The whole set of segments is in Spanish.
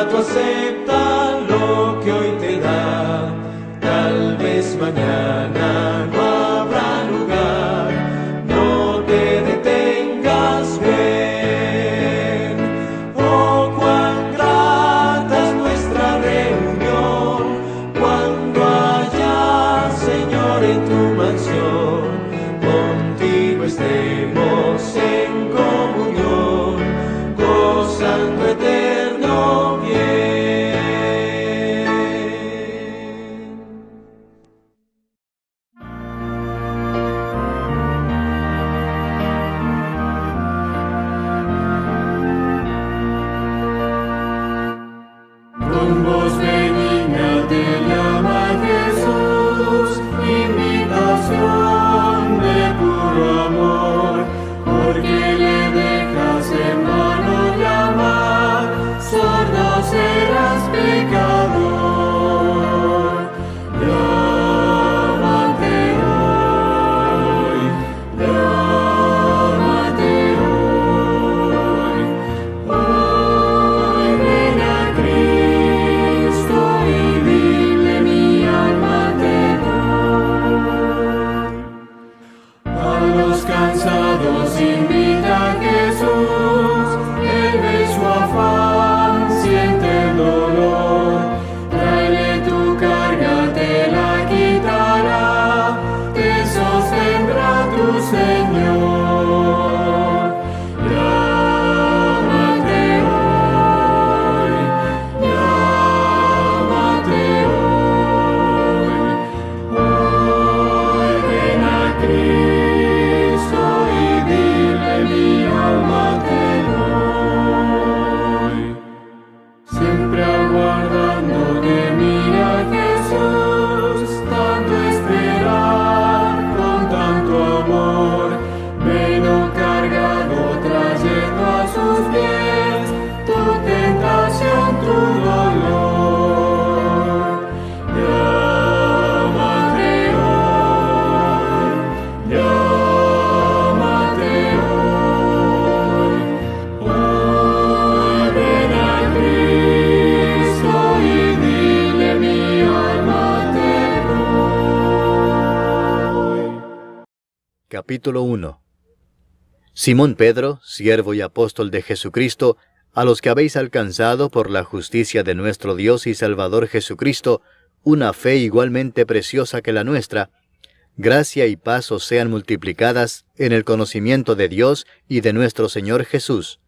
vida tú acepta lo que hoy te da. Tal vez mañana no habrá lugar, no te detengas, ven. Oh, cuán grata es nuestra reunión, cuando haya, Señor, en tu mansión, contigo estemos en comunión, gozando eterno bien. Con voz benigna te llama Jesús, invitación de puro amor, porque le dejas en vano llamar, sordo serás pecador. Llámate hoy, llámate hoy, hoy ven a Cristo y dile mi alma te doy. A los cansados invita a Jesús, Él ve su afán, siente el dolor, tráele tu carga, te la quitará, te sostendrá tu Señor. Llámate hoy, llámate hoy, hoy ven a Cristo y dile mi alma te doy. Siempre aguardando de mí a Jesús, tanto esperar con tanto amor, veno cargado trayendo a sus pies tu tentación, tu dolor. Llámate hoy, llámate hoy, hoy ven a Cristo y dile mi alma te doy. Capítulo 1. Simón Pedro, siervo y apóstol de Jesucristo, a los que habéis alcanzado por la justicia de nuestro Dios y Salvador Jesucristo, una fe igualmente preciosa que la nuestra, gracia y paz os sean multiplicadas en el conocimiento de Dios y de nuestro Señor Jesús.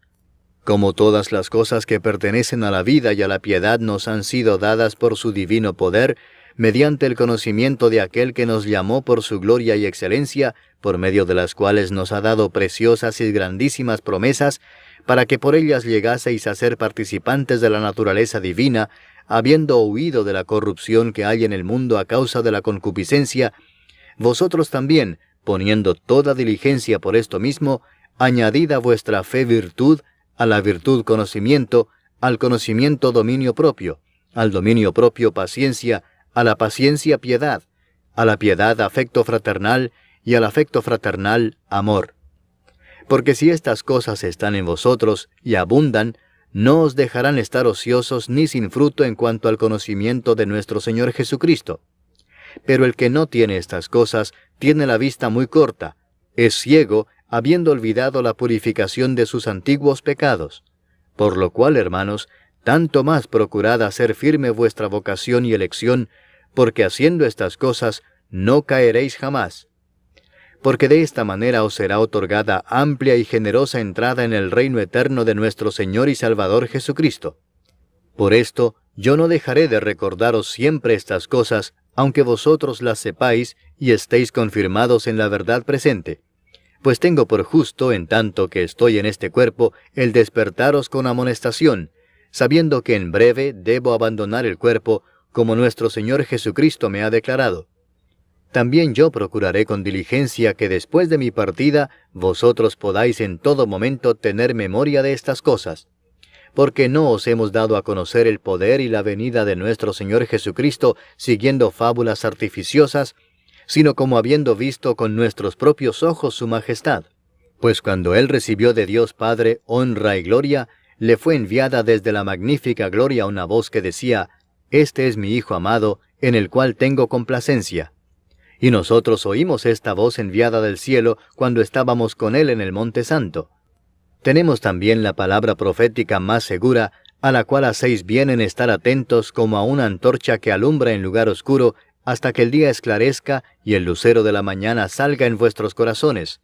Como todas las cosas que pertenecen a la vida y a la piedad nos han sido dadas por su divino poder, mediante el conocimiento de aquel que nos llamó por su gloria y excelencia, por medio de las cuales nos ha dado preciosas y grandísimas promesas, para que por ellas llegaseis a ser participantes de la naturaleza divina, habiendo huido de la corrupción que hay en el mundo a causa de la concupiscencia, vosotros también, poniendo toda diligencia por esto mismo, añadid a vuestra fe virtud, a la virtud conocimiento, al conocimiento dominio propio, al dominio propio paciencia, a la paciencia piedad, a la piedad afecto fraternal, y al afecto fraternal amor. Porque si estas cosas están en vosotros y abundan, no os dejarán estar ociosos ni sin fruto en cuanto al conocimiento de nuestro Señor Jesucristo. Pero el que no tiene estas cosas tiene la vista muy corta, es ciego, habiendo olvidado la purificación de sus antiguos pecados. Por lo cual, hermanos, tanto más procurad hacer firme vuestra vocación y elección, porque haciendo estas cosas no caeréis jamás. Porque de esta manera os será otorgada amplia y generosa entrada en el reino eterno de nuestro Señor y Salvador Jesucristo. Por esto, yo no dejaré de recordaros siempre estas cosas, aunque vosotros las sepáis y estéis confirmados en la verdad presente. Pues tengo por justo, en tanto que estoy en este cuerpo, el despertaros con amonestación, sabiendo que en breve debo abandonar el cuerpo, como nuestro Señor Jesucristo me ha declarado. También yo procuraré con diligencia que después de mi partida vosotros podáis en todo momento tener memoria de estas cosas, porque no os hemos dado a conocer el poder y la venida de nuestro Señor Jesucristo siguiendo fábulas artificiosas, sino como habiendo visto con nuestros propios ojos su majestad. Pues cuando Él recibió de Dios Padre honra y gloria, le fue enviada desde la magnífica gloria una voz que decía: «Este es mi Hijo amado, en el cual tengo complacencia». Y nosotros oímos esta voz enviada del cielo cuando estábamos con Él en el Monte Santo. Tenemos también la palabra profética más segura, a la cual hacéis bien en estar atentos como a una antorcha que alumbra en lugar oscuro, hasta que el día esclarezca y el lucero de la mañana salga en vuestros corazones,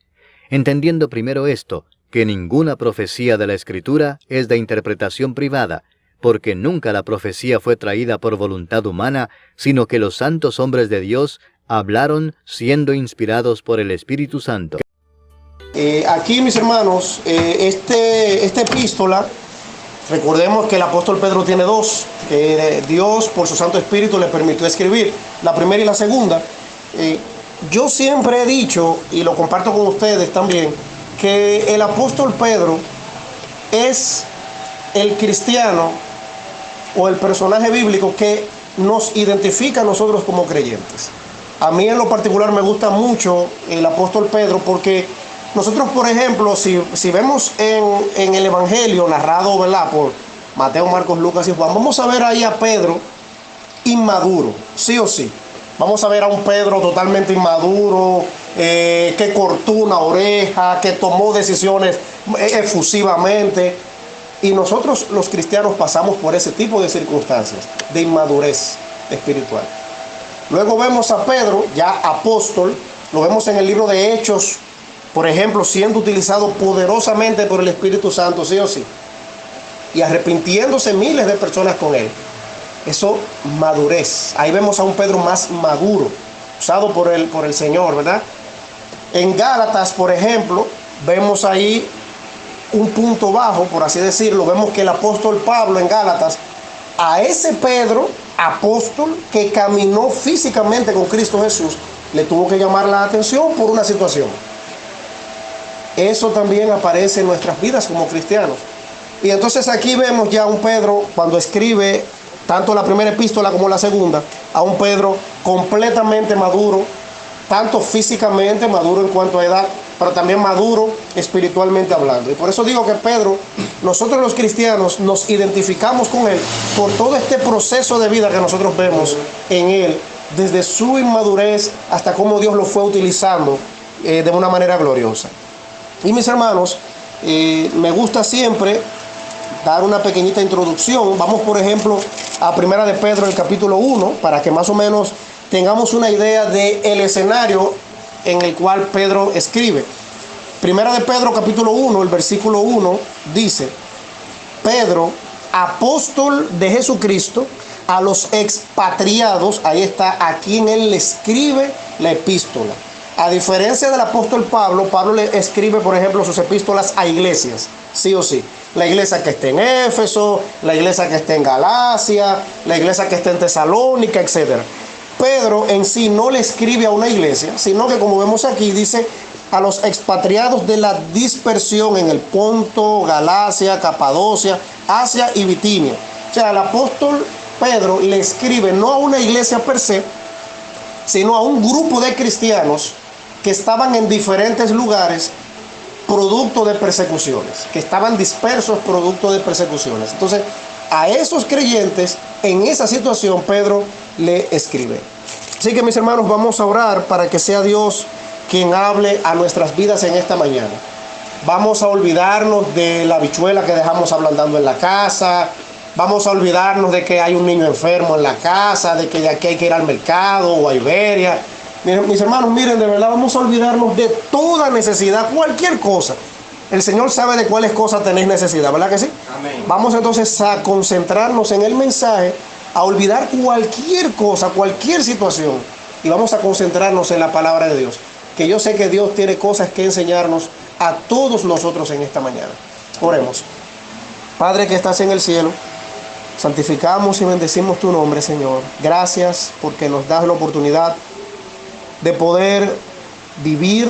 entendiendo primero esto, que ninguna profecía de la Escritura es de interpretación privada, porque nunca la profecía fue traída por voluntad humana, sino que los santos hombres de Dios hablaron siendo inspirados por el Espíritu Santo. Aquí, mis hermanos, esta epístola, recordemos que el apóstol Pedro tiene dos, que Dios por su Santo Espíritu le permitió escribir, la primera y la segunda. Yo siempre he dicho, y lo comparto con ustedes también, que el apóstol Pedro es el cristiano o el personaje bíblico que nos identifica a nosotros como creyentes. A mí en lo particular me gusta mucho el apóstol Pedro porque nosotros, por ejemplo, si vemos en el Evangelio narrado, ¿verdad?, por Mateo, Marcos, Lucas y Juan, vamos a ver ahí a Pedro inmaduro, sí o sí. Vamos a ver a un Pedro totalmente inmaduro, que cortó una oreja, que tomó decisiones efusivamente. Y nosotros los cristianos pasamos por ese tipo de circunstancias, de inmadurez espiritual. Luego vemos a Pedro, ya apóstol, lo vemos en el libro de Hechos, por ejemplo, siendo utilizado poderosamente por el Espíritu Santo, sí o sí, y arrepintiéndose miles de personas con él. Eso, madurez. Ahí vemos a un Pedro más maduro, usado por el Señor, ¿verdad? En Gálatas, por ejemplo, vemos ahí un punto bajo, por así decirlo. Vemos que el apóstol Pablo en Gálatas, a ese Pedro, apóstol, que caminó físicamente con Cristo Jesús, le tuvo que llamar la atención por una situación. Eso también aparece en nuestras vidas como cristianos. Y entonces aquí vemos ya a un Pedro, cuando escribe tanto la primera epístola como la segunda, a un Pedro completamente maduro, tanto físicamente, maduro en cuanto a edad, pero también maduro espiritualmente hablando. Y por eso digo que Pedro, nosotros los cristianos nos identificamos con él por todo este proceso de vida que nosotros vemos en él, desde su inmadurez hasta cómo Dios lo fue utilizando de una manera gloriosa. Y mis hermanos, me gusta siempre dar una pequeñita introducción. Vamos, por ejemplo, a Primera de Pedro, el capítulo 1, para que más o menos tengamos una idea del escenario en el cual Pedro escribe. Primera de Pedro, capítulo 1, el versículo 1, dice: Pedro, apóstol de Jesucristo, a los expatriados, ahí está, a quien él le escribe la epístola. A diferencia del apóstol Pablo, Pablo le escribe, por ejemplo, sus epístolas a iglesias, sí o sí. La iglesia que está en Éfeso, la iglesia que está en Galacia, la iglesia que está en Tesalónica, etc. Pedro en sí no le escribe a una iglesia, sino que, como vemos aquí, dice a los expatriados de la dispersión en el Ponto, Galacia, Capadocia, Asia y Bitinia. O sea, el apóstol Pedro le escribe no a una iglesia per se, sino a un grupo de cristianos que estaban en diferentes lugares producto de persecuciones, que estaban dispersos producto de persecuciones. Entonces, a esos creyentes, en esa situación, Pedro le escribe. Así que, mis hermanos, vamos a orar para que sea Dios quien hable a nuestras vidas en esta mañana. Vamos a olvidarnos de la habichuela que dejamos ablandando en la casa. Vamos a olvidarnos de que hay un niño enfermo en la casa, de que de aquí hay que ir al mercado o a Iberia. Mis hermanos, miren, de verdad, vamos a olvidarnos de toda necesidad, cualquier cosa. El Señor sabe de cuáles cosas tenéis necesidad, ¿verdad que sí? Amén. Vamos entonces a concentrarnos en el mensaje, a olvidar cualquier cosa, cualquier situación, y vamos a concentrarnos en la palabra de Dios, que yo sé que Dios tiene cosas que enseñarnos a todos nosotros en esta mañana. Oremos. Padre que estás en el cielo, santificamos y bendecimos tu nombre, Señor. Gracias porque nos das la oportunidad de poder vivir,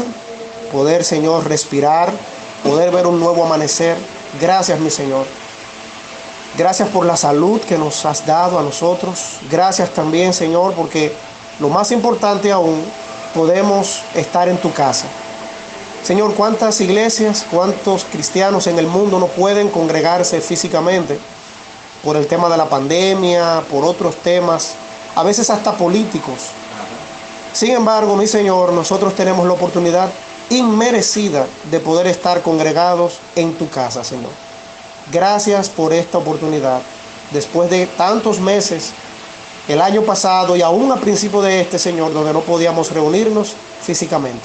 poder, Señor, respirar, poder ver un nuevo amanecer. Gracias, mi Señor. Gracias por la salud que nos has dado a nosotros. Gracias también, Señor, porque lo más importante aún, podemos estar en tu casa. Señor, cuántas iglesias, cuántos cristianos en el mundo no pueden congregarse físicamente por el tema de la pandemia, por otros temas, a veces hasta políticos. Sin embargo, mi Señor, nosotros tenemos la oportunidad inmerecida de poder estar congregados en tu casa, Señor. Gracias por esta oportunidad. Después de tantos meses, el año pasado y aún a principio de este, Señor, donde no podíamos reunirnos físicamente.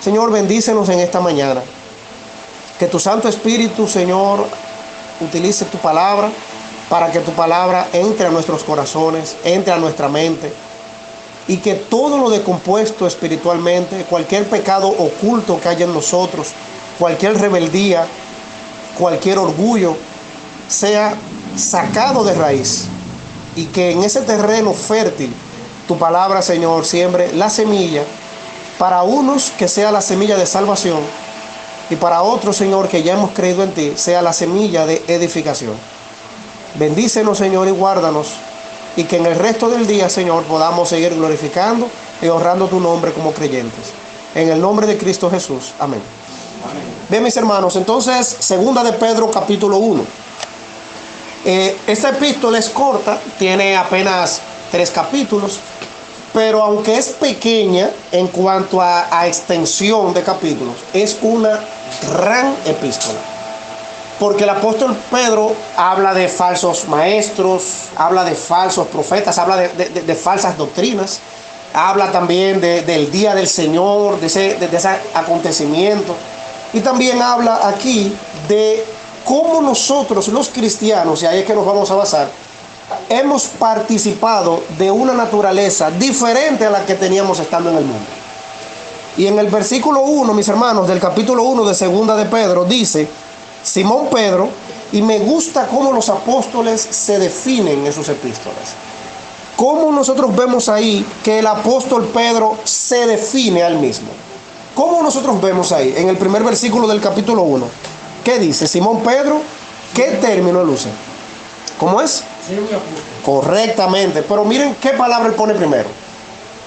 Señor, bendícenos en esta mañana. Que tu Santo Espíritu, Señor, utilice tu palabra para que tu palabra entre a nuestros corazones, entre a nuestra mente, y que todo lo decompuesto espiritualmente, cualquier pecado oculto que haya en nosotros, cualquier rebeldía, cualquier orgullo, sea sacado de raíz, y que en ese terreno fértil tu palabra, Señor, siembre la semilla, para unos que sea la semilla de salvación, y para otros, Señor, que ya hemos creído en ti, sea la semilla de edificación. Bendícenos, Señor, y guárdanos, y que en el resto del día, Señor, podamos seguir glorificando y honrando tu nombre como creyentes. En el nombre de Cristo Jesús. Amén. Amén. Bien, mis hermanos, entonces, segunda de Pedro, capítulo 1. Esta epístola es corta, tiene apenas 3 capítulos, pero aunque es pequeña en cuanto a extensión de capítulos, es una gran epístola. Porque el apóstol Pedro habla de falsos maestros, habla de falsos profetas, habla de falsas doctrinas, habla también del día del Señor, de ese acontecimiento. Y también habla aquí de cómo nosotros los cristianos, y ahí es que nos vamos a basar, hemos participado de una naturaleza diferente a la que teníamos estando en el mundo. Y en el versículo 1, mis hermanos, del capítulo 1 de segunda de Pedro, dice: Simón Pedro, y me gusta cómo los apóstoles se definen en sus epístolas. Cómo nosotros vemos ahí que el apóstol Pedro se define al mismo. ¿Cómo nosotros vemos ahí? En el primer versículo del capítulo 1. ¿Qué dice? Simón Pedro, ¿qué término él usa? ¿Cómo es? Correctamente. Pero miren qué palabra él pone primero.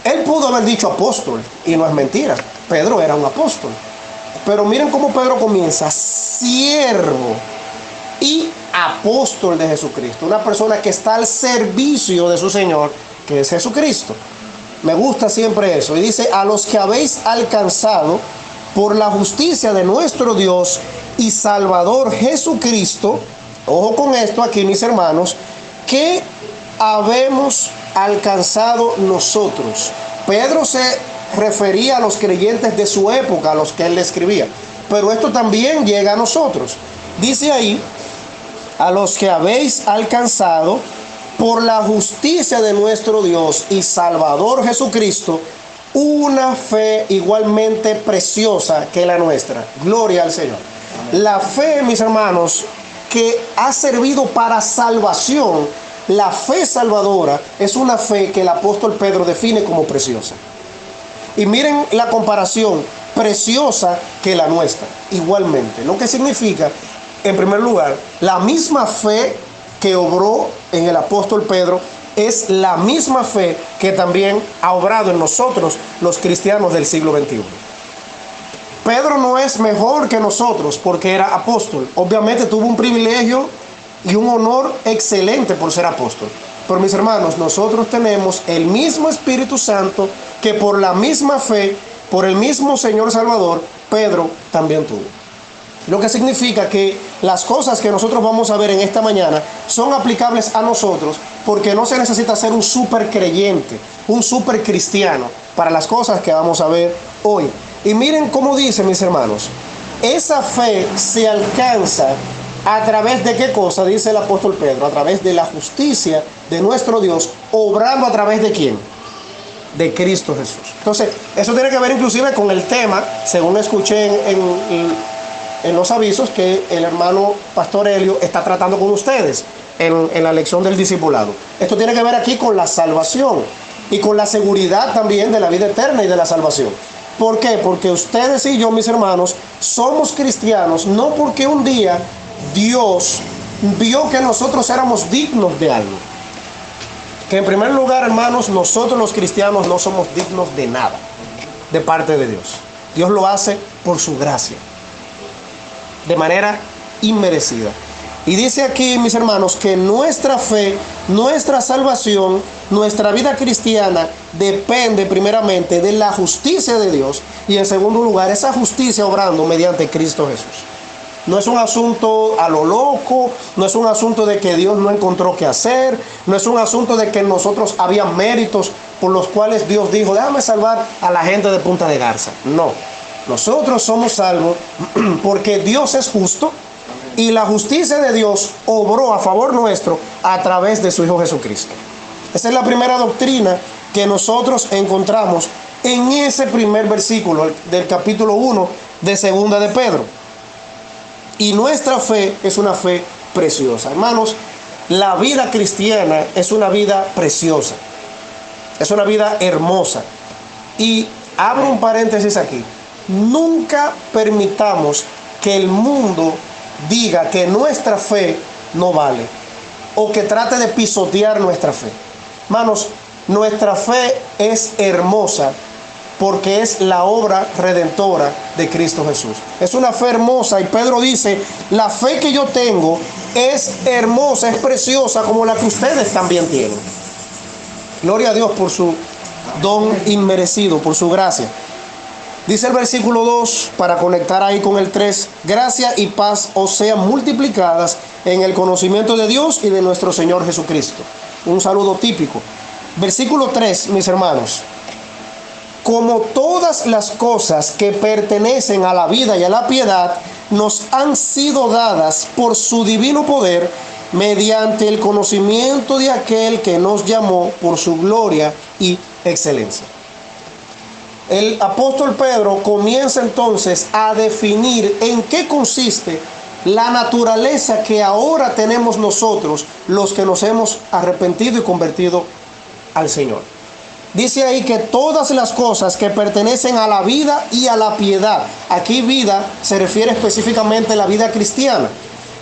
Él pudo haber dicho apóstol, y no es mentira. Pedro era un apóstol. Pero miren cómo Pedro comienza: siervo y apóstol de Jesucristo. Una persona que está al servicio de su Señor, que es Jesucristo. Me gusta siempre eso. Y dice: a los que habéis alcanzado por la justicia de nuestro Dios y Salvador Jesucristo. Ojo con esto aquí, mis hermanos, que habemos alcanzado nosotros. Pedro se refería a los creyentes de su época, a los que él le escribía, pero esto también llega a nosotros. Dice ahí: a los que habéis alcanzado por la justicia de nuestro Dios y Salvador Jesucristo, una fe igualmente preciosa que la nuestra. Gloria al Señor. La fe, mis hermanos, que ha servido para salvación, la fe salvadora, es una fe que el apóstol Pedro define como preciosa. Y miren la comparación: preciosa que la nuestra, igualmente. Lo que significa, en primer lugar, la misma fe que obró en el apóstol Pedro es la misma fe que también ha obrado en nosotros, los cristianos del siglo XXI. Pedro no es mejor que nosotros porque era apóstol. Obviamente tuvo un privilegio y un honor excelente por ser apóstol. Pero mis hermanos, nosotros tenemos el mismo Espíritu Santo que por la misma fe, por el mismo Señor Salvador, Pedro también tuvo. Lo que significa que las cosas que nosotros vamos a ver en esta mañana son aplicables a nosotros, porque no se necesita ser un súper creyente, un súper cristiano para las cosas que vamos a ver hoy. Y miren cómo dice, mis hermanos, esa fe se alcanza a través de qué cosa, dice el apóstol Pedro: a través de la justicia de nuestro Dios, obrando a través de quién, de Cristo Jesús. Entonces, eso tiene que ver inclusive con el tema, según escuché en los avisos que el hermano Pastor Helio está tratando con ustedes en la lección del discipulado. Esto tiene que ver aquí con la salvación y con la seguridad también de la vida eterna y de la salvación. ¿Por qué? Porque ustedes y yo, mis hermanos, somos cristianos no porque un día Dios vio que nosotros éramos dignos de algo. Que en primer lugar, hermanos, nosotros los cristianos no somos dignos de nada de parte de Dios. Dios lo hace por su gracia, de manera inmerecida. Y dice aquí, mis hermanos, que nuestra fe, nuestra salvación, nuestra vida cristiana depende primeramente de la justicia de Dios y en segundo lugar esa justicia obrando mediante Cristo Jesús. No es un asunto a lo loco, no es un asunto de que Dios no encontró qué hacer, no es un asunto de que nosotros había méritos por los cuales Dios dijo, déjame salvar a la gente de Punta de Garza. No, nosotros somos salvos porque Dios es justo y la justicia de Dios obró a favor nuestro a través de su Hijo Jesucristo. Esa es la primera doctrina que nosotros encontramos en ese primer versículo del capítulo 1 de Segunda de Pedro. Y nuestra fe es una fe preciosa. Hermanos, la vida cristiana es una vida preciosa. Es una vida hermosa. Y abro un paréntesis aquí. Nunca permitamos que el mundo diga que nuestra fe no vale o que trate de pisotear nuestra fe. Hermanos, nuestra fe es hermosa porque es la obra redentora de Cristo Jesús. Es una fe hermosa y Pedro dice, la fe que yo tengo es hermosa, es preciosa como la que ustedes también tienen. Gloria a Dios por su don inmerecido, por su gracia. Dice el versículo 2, para conectar ahí con el 3, gracia y paz os sean multiplicadas en el conocimiento de Dios y de nuestro Señor Jesucristo. Un saludo típico. Versículo 3, mis hermanos. Como todas las cosas que pertenecen a la vida y a la piedad nos han sido dadas por su divino poder mediante el conocimiento de aquel que nos llamó por su gloria y excelencia. El apóstol Pedro comienza entonces a definir en qué consiste la naturaleza que ahora tenemos nosotros, los que nos hemos arrepentido y convertido al Señor. Dice ahí que todas las cosas que pertenecen a la vida y a la piedad. Aquí vida se refiere específicamente a la vida cristiana.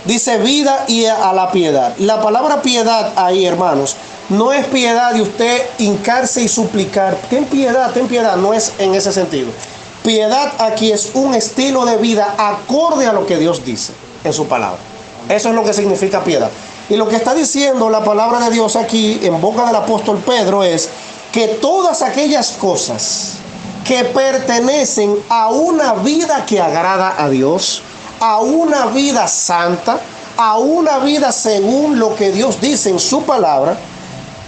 Dice vida y a la piedad. La palabra piedad ahí, hermanos, no es piedad de usted hincarse y suplicar. Ten piedad. No es en ese sentido. Piedad aquí es un estilo de vida acorde a lo que Dios dice en su palabra. Eso es lo que significa piedad. Y lo que está diciendo la palabra de Dios aquí en boca del apóstol Pedro es que todas aquellas cosas que pertenecen a una vida que agrada a Dios, a una vida santa, a una vida según lo que Dios dice en su palabra,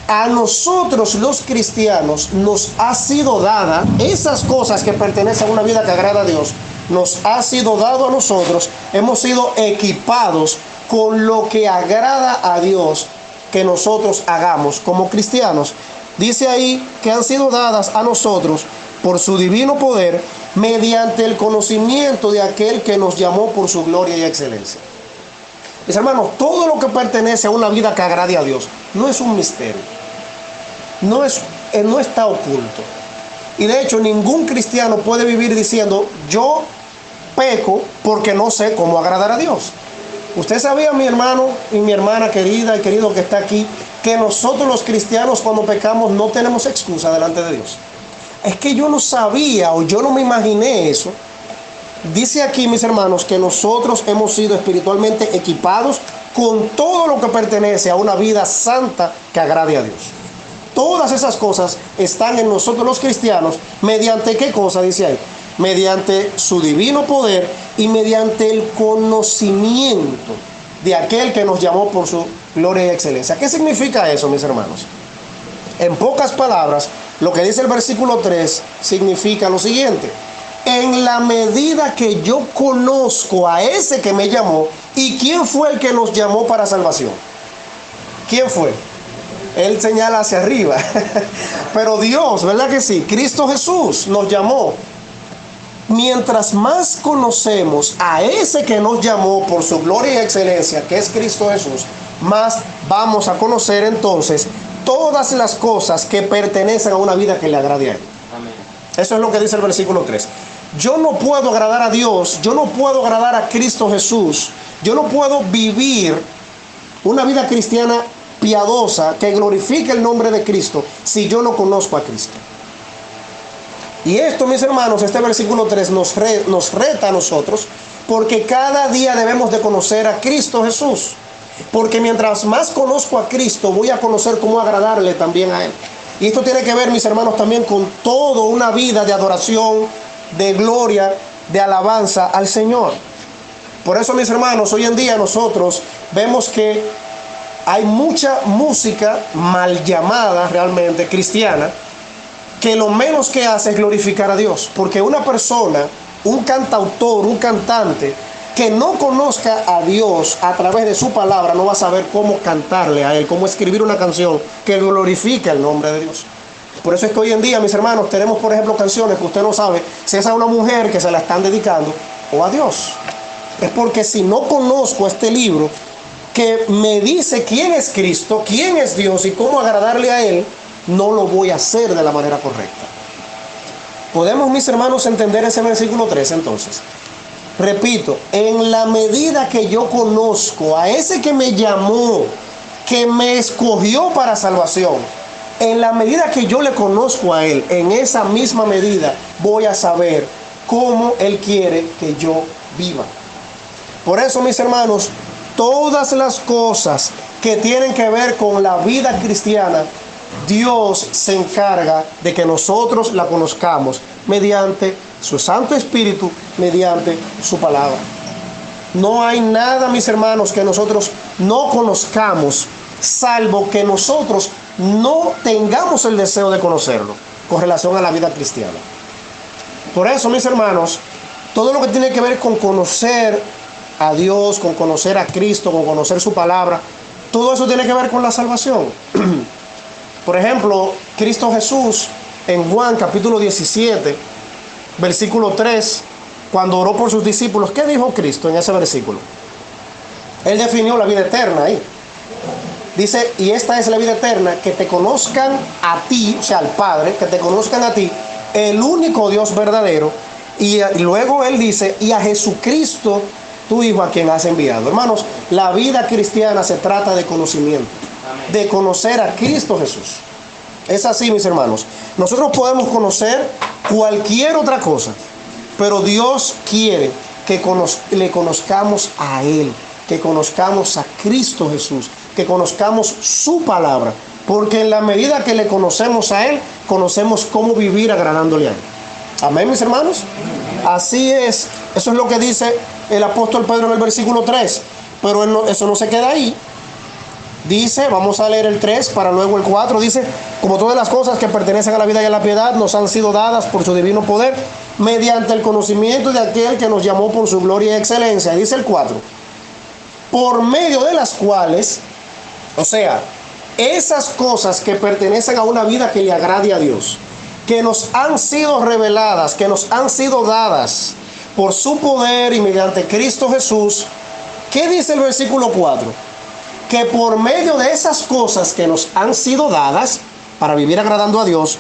a nosotros los cristianos nos ha sido dada, esas cosas que pertenecen a una vida que agrada a Dios, nos ha sido dado a nosotros, hemos sido equipados con lo que agrada a Dios que nosotros hagamos como cristianos. Dice ahí que han sido dadas a nosotros por su divino poder mediante el conocimiento de aquel que nos llamó por su gloria y excelencia. Mis hermanos, todo lo que pertenece a una vida que agrade a Dios no es un misterio, no está oculto. Y de hecho ningún cristiano puede vivir diciendo yo peco porque no sé cómo agradar a Dios. Usted sabía, mi hermano y mi hermana querida y querido que está aquí, que nosotros los cristianos cuando pecamos no tenemos excusa delante de Dios. Es que yo no sabía o yo no me imaginé eso. Dice aquí, mis hermanos, que nosotros hemos sido espiritualmente equipados con todo lo que pertenece a una vida santa que agrade a Dios. Todas esas cosas están en nosotros los cristianos. ¿Mediante qué cosa? Dice ahí. Mediante su divino poder y mediante el conocimiento de aquel que nos llamó por su gloria y excelencia. ¿Qué significa eso, mis hermanos? En pocas palabras, lo que dice el versículo 3 significa lo siguiente: en la medida que yo conozco a ese que me llamó. ¿Y quién fue el que nos llamó para salvación? ¿Quién fue? Él señala hacia arriba. Pero Dios, ¿verdad que sí? Cristo Jesús nos llamó. Mientras más conocemos a ese que nos llamó por su gloria y excelencia, que es Cristo Jesús, más vamos a conocer entonces todas las cosas que pertenecen a una vida que le agrade a Él. Amén. Eso es lo que dice el versículo 3. Yo no puedo agradar a Dios, yo no puedo agradar a Cristo Jesús, yo no puedo vivir una vida cristiana piadosa que glorifique el nombre de Cristo si yo no conozco a Cristo. Y esto, mis hermanos, este versículo 3 nos reta a nosotros, porque cada día debemos de conocer a Cristo Jesús. Porque mientras más conozco a Cristo, voy a conocer cómo agradarle también a Él. Y esto tiene que ver, mis hermanos, también con toda una vida de adoración, de gloria, de alabanza al Señor. Por eso, mis hermanos, hoy en día nosotros vemos que hay mucha música mal llamada realmente cristiana, que lo menos que hace es glorificar a Dios. Porque una persona, un cantautor, un cantante que no conozca a Dios a través de su palabra, no va a saber cómo cantarle a Él, cómo escribir una canción que glorifique el nombre de Dios. Por eso es que hoy en día, mis hermanos, tenemos, por ejemplo, canciones que usted no sabe si es a una mujer que se la están dedicando o a Dios. Es porque si no conozco este libro que me dice quién es Cristo, quién es Dios y cómo agradarle a Él, no lo voy a hacer de la manera correcta. ¿Podemos, mis hermanos, entender ese versículo 3 entonces? Repito, en la medida que yo conozco a ese que me llamó, que me escogió para salvación, en la medida que yo le conozco a Él, en esa misma medida voy a saber cómo Él quiere que yo viva. Por eso, mis hermanos, todas las cosas que tienen que ver con la vida cristiana, Dios se encarga de que nosotros la conozcamos mediante su Santo Espíritu, mediante su palabra. No hay nada, mis hermanos, que nosotros no conozcamos, salvo que nosotros no tengamos el deseo de conocerlo con relación a la vida cristiana. Por eso, mis hermanos, todo lo que tiene que ver con conocer a Dios, con conocer a Cristo, con conocer su palabra, todo eso tiene que ver con la salvación. Por ejemplo, Cristo Jesús en Juan capítulo 17, versículo 3, cuando oró por sus discípulos, ¿qué dijo Cristo en ese versículo? Él definió la vida eterna ahí. Dice, y esta es la vida eterna, que te conozcan a ti, o sea, al Padre, que te conozcan a ti, el único Dios verdadero. Y luego Él dice, y a Jesucristo, tu Hijo, a quien has enviado. Hermanos, la vida cristiana se trata de conocimiento, de conocer a Cristo Jesús. Es así, mis hermanos. Nosotros podemos conocer cualquier otra cosa, pero Dios quiere que le conozcamos a Él, que conozcamos a Cristo Jesús, que conozcamos su palabra, porque en la medida que le conocemos a Él, conocemos cómo vivir agradándole a Él. Amén, mis hermanos. Así es. Eso es lo que dice el apóstol Pedro en el versículo 3. Pero eso no se queda ahí. Dice, vamos a leer el 3 para luego el 4. Dice, como todas las cosas que pertenecen a la vida y a la piedad nos han sido dadas por su divino poder, mediante el conocimiento de aquel que nos llamó por su gloria y excelencia. Dice el 4. Por medio de las cuales, o sea, esas cosas que pertenecen a una vida que le agrade a Dios, que nos han sido reveladas, que nos han sido dadas por su poder y mediante Cristo Jesús. ¿Qué dice el versículo 4? Que por medio de esas cosas que nos han sido dadas para vivir agradando a Dios,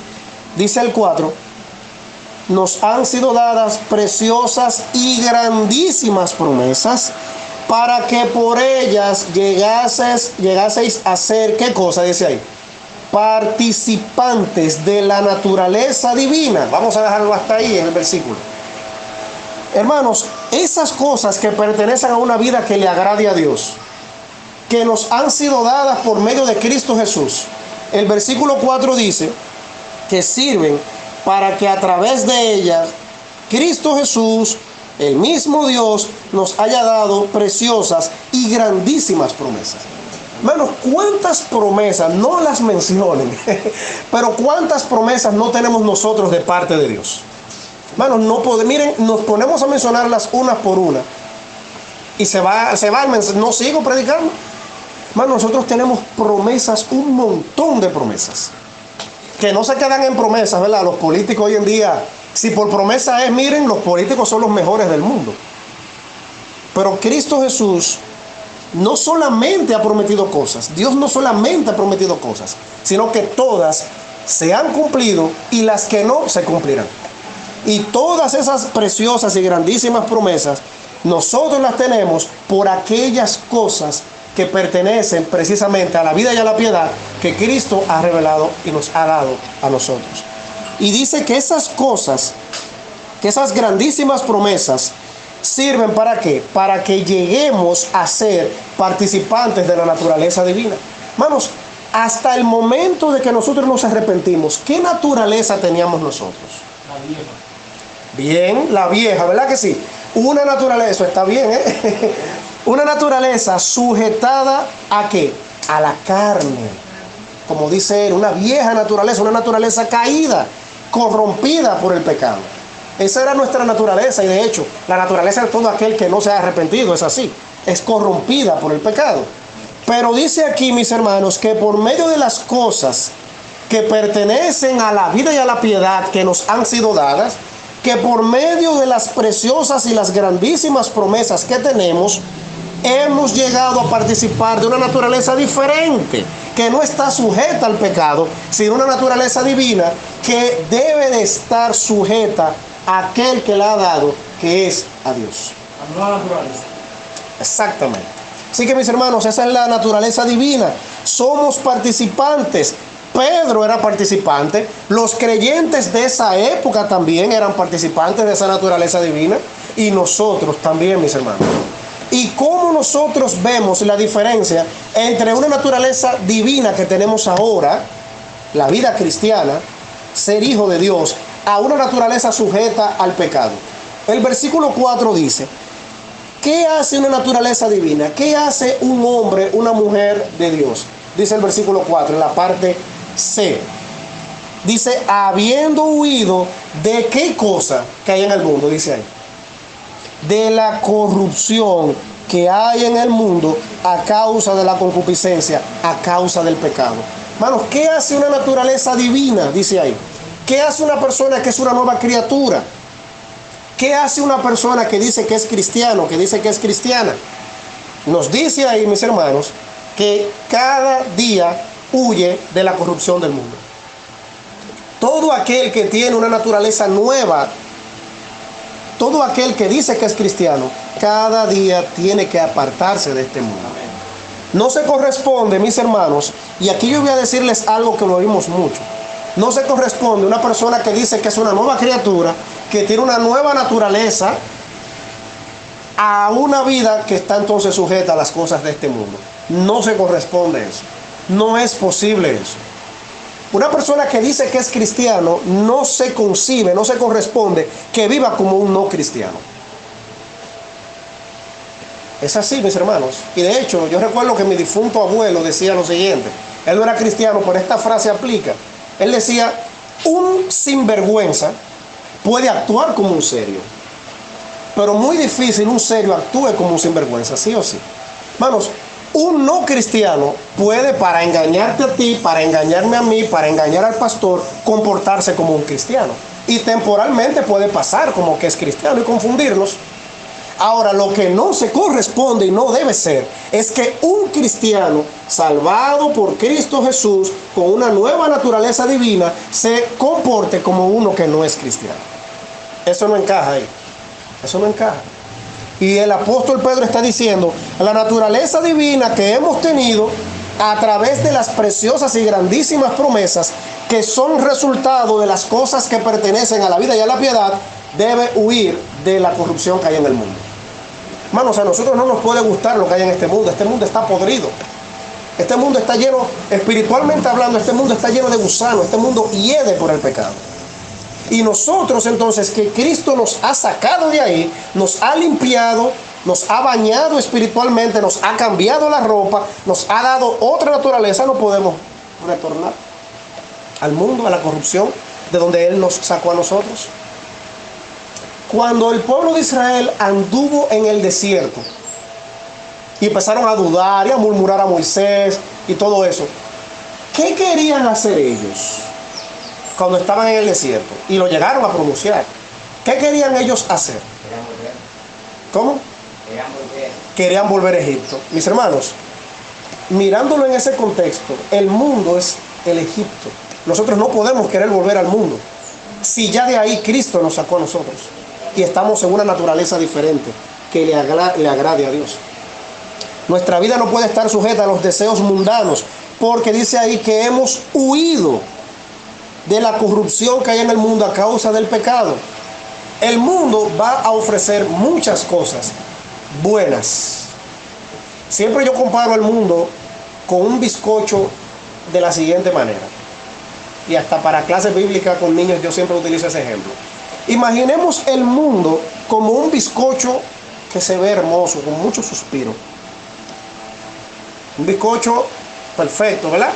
dice el 4, nos han sido dadas preciosas y grandísimas promesas, para que por ellas llegaseis a ser, ¿qué cosa dice ahí? Participantes de la naturaleza divina. Vamos a dejarlo hasta ahí en el versículo. Hermanos, esas cosas que pertenecen a una vida que le agrade a Dios, que nos han sido dadas por medio de Cristo Jesús, el versículo 4 dice que sirven para que a través de ellas Cristo Jesús, el mismo Dios, nos haya dado preciosas y grandísimas promesas. Hermanos, ¿cuántas promesas? No las mencionen, pero ¿cuántas promesas no tenemos nosotros de parte de Dios? Hermanos, miren, nos ponemos a mencionarlas una por una y se va el mensaje. No sigo predicando. Hermanos, nosotros tenemos promesas, un montón de promesas, que no se quedan en promesas, ¿verdad? Los políticos hoy en día, si por promesa es, miren, los políticos son los mejores del mundo. Pero Cristo Jesús no solamente ha prometido cosas, Dios no solamente ha prometido cosas, sino que todas se han cumplido y las que no se cumplirán. Y todas esas preciosas y grandísimas promesas, nosotros las tenemos por aquellas cosas que pertenecen precisamente a la vida y a la piedad que Cristo ha revelado y nos ha dado a nosotros. Y dice que esas cosas, que esas grandísimas promesas, sirven ¿para qué? Para que lleguemos a ser participantes de la naturaleza divina. Hermanos, hasta el momento de que nosotros nos arrepentimos, ¿qué naturaleza teníamos nosotros? La vieja. Bien, la vieja, ¿verdad que sí? Una naturaleza, eso está bien, ¿eh? Una naturaleza sujetada ¿a qué? A la carne. Como dice él, una vieja naturaleza, una naturaleza caída, corrompida por el pecado. Esa era nuestra naturaleza, y de hecho, la naturaleza de todo aquel que no se ha arrepentido es así, es corrompida por el pecado. Pero dice aquí, mis hermanos, que por medio de las cosas que pertenecen a la vida y a la piedad que nos han sido dadas, que por medio de las preciosas y las grandísimas promesas que tenemos, hemos llegado a participar de una naturaleza diferente, que no está sujeta al pecado, sino una naturaleza divina que debe de estar sujeta a aquel que la ha dado, que es a Dios. La nueva naturaleza. Exactamente. Así que, mis hermanos, esa es la naturaleza divina. Somos participantes. Pedro era participante. Los creyentes de esa época también eran participantes de esa naturaleza divina. Y nosotros también, mis hermanos. ¿Y cómo nosotros vemos la diferencia entre una naturaleza divina que tenemos ahora, la vida cristiana, ser hijo de Dios, a una naturaleza sujeta al pecado? El versículo 4 dice: ¿qué hace una naturaleza divina? ¿Qué hace un hombre, una mujer de Dios? Dice el versículo 4, en la parte C. Dice, habiendo huido de qué cosa que hay en el mundo, dice ahí. De la corrupción que hay en el mundo a causa de la concupiscencia, a causa del pecado. Hermanos, ¿qué hace una naturaleza divina? Dice ahí. ¿Qué hace una persona que es una nueva criatura? ¿Qué hace una persona que dice que es cristiano, que dice que es cristiana? Nos dice ahí, mis hermanos, que cada día huye de la corrupción del mundo. Todo aquel que tiene una naturaleza nueva, todo aquel que dice que es cristiano, cada día tiene que apartarse de este mundo. No se corresponde, mis hermanos, y aquí yo voy a decirles algo que lo oímos mucho. No se corresponde una persona que dice que es una nueva criatura, que tiene una nueva naturaleza, a una vida que está entonces sujeta a las cosas de este mundo. No se corresponde eso. No es posible eso. Una persona que dice que es cristiano no se concibe, no se corresponde que viva como un no cristiano. Es así, mis hermanos. Y de hecho, yo recuerdo que mi difunto abuelo decía lo siguiente. Él no era cristiano, pero esta frase aplica. Él decía, un sinvergüenza puede actuar como un serio, pero muy difícil un serio actúe como un sinvergüenza, sí o sí. Hermanos, un no cristiano puede, para engañarte a ti, para engañarme a mí, para engañar al pastor, comportarse como un cristiano. Y temporalmente puede pasar como que es cristiano y confundirnos. Ahora, lo que no se corresponde y no debe ser es que un cristiano salvado por Cristo Jesús con una nueva naturaleza divina se comporte como uno que no es cristiano. Eso no encaja ahí. Eso no encaja. Y el apóstol Pedro está diciendo, la naturaleza divina que hemos tenido a través de las preciosas y grandísimas promesas que son resultado de las cosas que pertenecen a la vida y a la piedad, debe huir de la corrupción que hay en el mundo. Hermanos, a nosotros no nos puede gustar lo que hay en este mundo. Este mundo está podrido. Este mundo está lleno, espiritualmente hablando, este mundo está lleno de gusanos. Este mundo hiede por el pecado. Y nosotros entonces, que Cristo nos ha sacado de ahí, nos ha limpiado, nos ha bañado espiritualmente, nos ha cambiado la ropa, nos ha dado otra naturaleza, no podemos retornar al mundo, a la corrupción de donde Él nos sacó a nosotros. Cuando el pueblo de Israel anduvo en el desierto y empezaron a dudar y a murmurar a Moisés y todo eso, ¿qué querían hacer ellos cuando estaban en el desierto? Y lo llegaron a pronunciar. ¿Qué querían ellos hacer? ¿Cómo? Querían volver a Egipto. Mis hermanos, mirándolo en ese contexto, el mundo es el Egipto. Nosotros no podemos querer volver al mundo si ya de ahí Cristo nos sacó a nosotros y estamos en una naturaleza diferente que le agrade a Dios. Nuestra vida no puede estar sujeta a los deseos mundanos, porque dice ahí que hemos huido de la corrupción que hay en el mundo a causa del pecado. El mundo va a ofrecer muchas cosas buenas. Siempre yo comparo al mundo con un bizcocho de la siguiente manera. Y hasta para clases bíblicas con niños yo siempre utilizo ese ejemplo. Imaginemos el mundo como un bizcocho que se ve hermoso, con mucho suspiro. Un bizcocho perfecto, ¿verdad?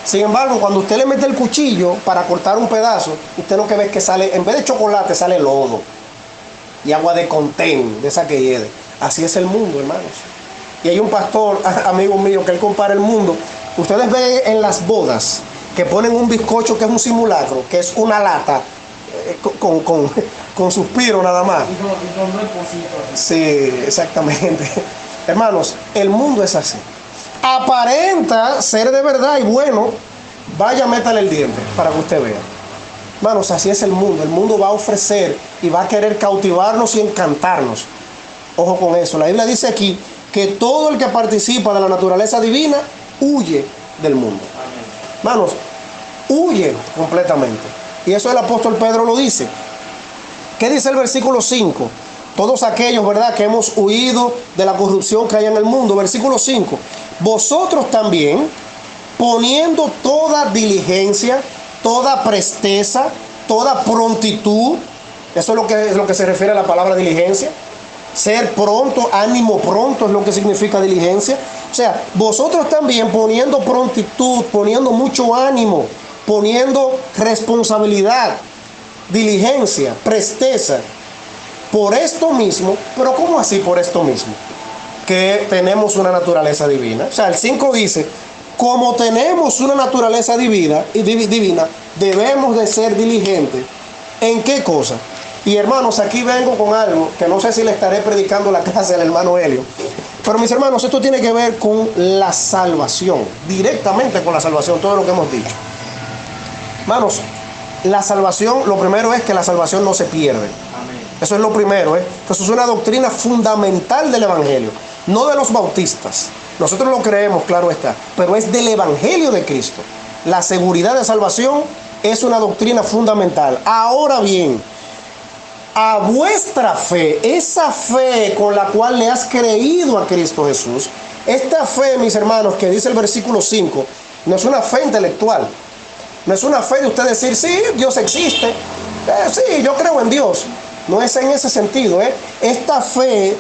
Sin embargo, cuando usted le mete el cuchillo para cortar un pedazo, usted lo que ve es que sale, en vez de chocolate, sale lodo y agua de contén, de esa que hiede. Así es el mundo, hermanos. Y hay un pastor, amigo mío, que él compara el mundo. Ustedes ven en las bodas que ponen un bizcocho que es un simulacro, que es una lata con suspiro nada más. Y con un pocito. Sí, exactamente. Hermanos, el mundo es así. Aparenta ser de verdad y bueno, vaya, métale el diente para que usted vea. Hermanos, así es el mundo. El mundo va a ofrecer y va a querer cautivarnos y encantarnos. Ojo con eso. La Biblia dice aquí que todo el que participa de la naturaleza divina huye del mundo. Hermanos, huye completamente. Y eso el apóstol Pedro lo dice. ¿Qué dice el versículo 5? Todos aquellos, ¿verdad?, que hemos huido de la corrupción que hay en el mundo. Versículo 5. Vosotros también, poniendo toda diligencia, toda presteza, toda prontitud. Eso es lo que se refiere a la palabra diligencia. Ser pronto, ánimo pronto es lo que significa diligencia. O sea, vosotros también poniendo prontitud, poniendo mucho ánimo, poniendo responsabilidad, diligencia, presteza, por esto mismo. Pero ¿cómo así por esto mismo? Que tenemos una naturaleza divina. O sea, el 5 dice, como tenemos una naturaleza divina, debemos de ser diligentes. ¿En qué cosa? Y hermanos, aquí vengo con algo que no sé si le estaré predicando la clase al hermano Helio. Pero mis hermanos, esto tiene que ver con la salvación, directamente con la salvación, todo lo que hemos dicho. Hermanos, la salvación, lo primero es que la salvación no se pierde. Amén. Eso es lo primero, ¿eh? Eso es una doctrina fundamental del Evangelio, no de los bautistas. Nosotros lo creemos, claro está, pero es del Evangelio de Cristo. La seguridad de salvación es una doctrina fundamental. Ahora bien, a vuestra fe, esa fe con la cual le has creído a Cristo Jesús, esta fe, mis hermanos, que dice el versículo 5, no es una fe intelectual. No es una fe de usted decir, sí, Dios existe, sí, yo creo en Dios. No es en ese sentido, ¿eh? Esta fe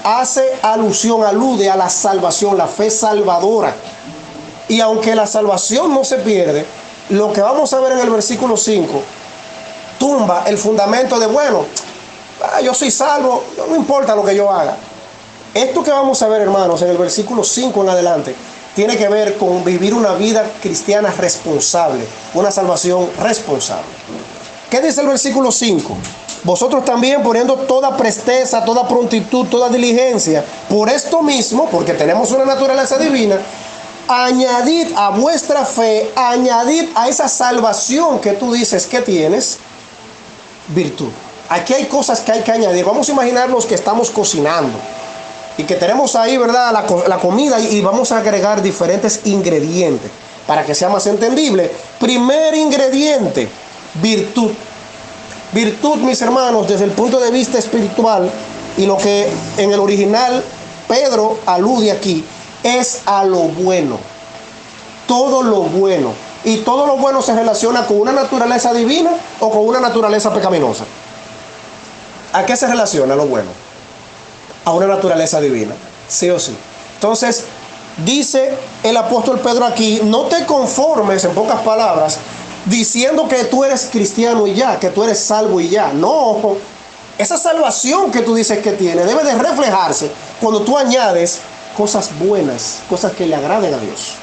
hace alusión, alude a la salvación, la fe salvadora. Y aunque la salvación no se pierde, lo que vamos a ver en el versículo 5 tumba el fundamento de, bueno, yo soy salvo, no importa lo que yo haga. Esto que vamos a ver, hermanos, en el versículo 5 en adelante, tiene que ver con vivir una vida cristiana responsable, una salvación responsable. ¿Qué dice el versículo 5? Vosotros también, poniendo toda presteza, toda prontitud, toda diligencia, por esto mismo, porque tenemos una naturaleza divina, añadid a vuestra fe, añadid a esa salvación que tú dices que tienes, virtud. Aquí hay cosas que hay que añadir. Vamos a imaginarnos que estamos cocinando y que tenemos ahí, ¿verdad?, la comida, y vamos a agregar diferentes ingredientes para que sea más entendible. Primer ingrediente, virtud. Virtud, mis hermanos, desde el punto de vista espiritual, y lo que en el original Pedro alude aquí, es a lo bueno. Todo lo bueno. Y todo lo bueno se relaciona con una naturaleza divina o con una naturaleza pecaminosa. ¿A qué se relaciona lo bueno? A una naturaleza divina, sí o sí. Entonces, dice el apóstol Pedro aquí, no te conformes, en pocas palabras, diciendo que tú eres cristiano y ya, que tú eres salvo y ya. No, esa salvación que tú dices que tienes debe de reflejarse cuando tú añades cosas buenas, cosas que le agraden a Dios.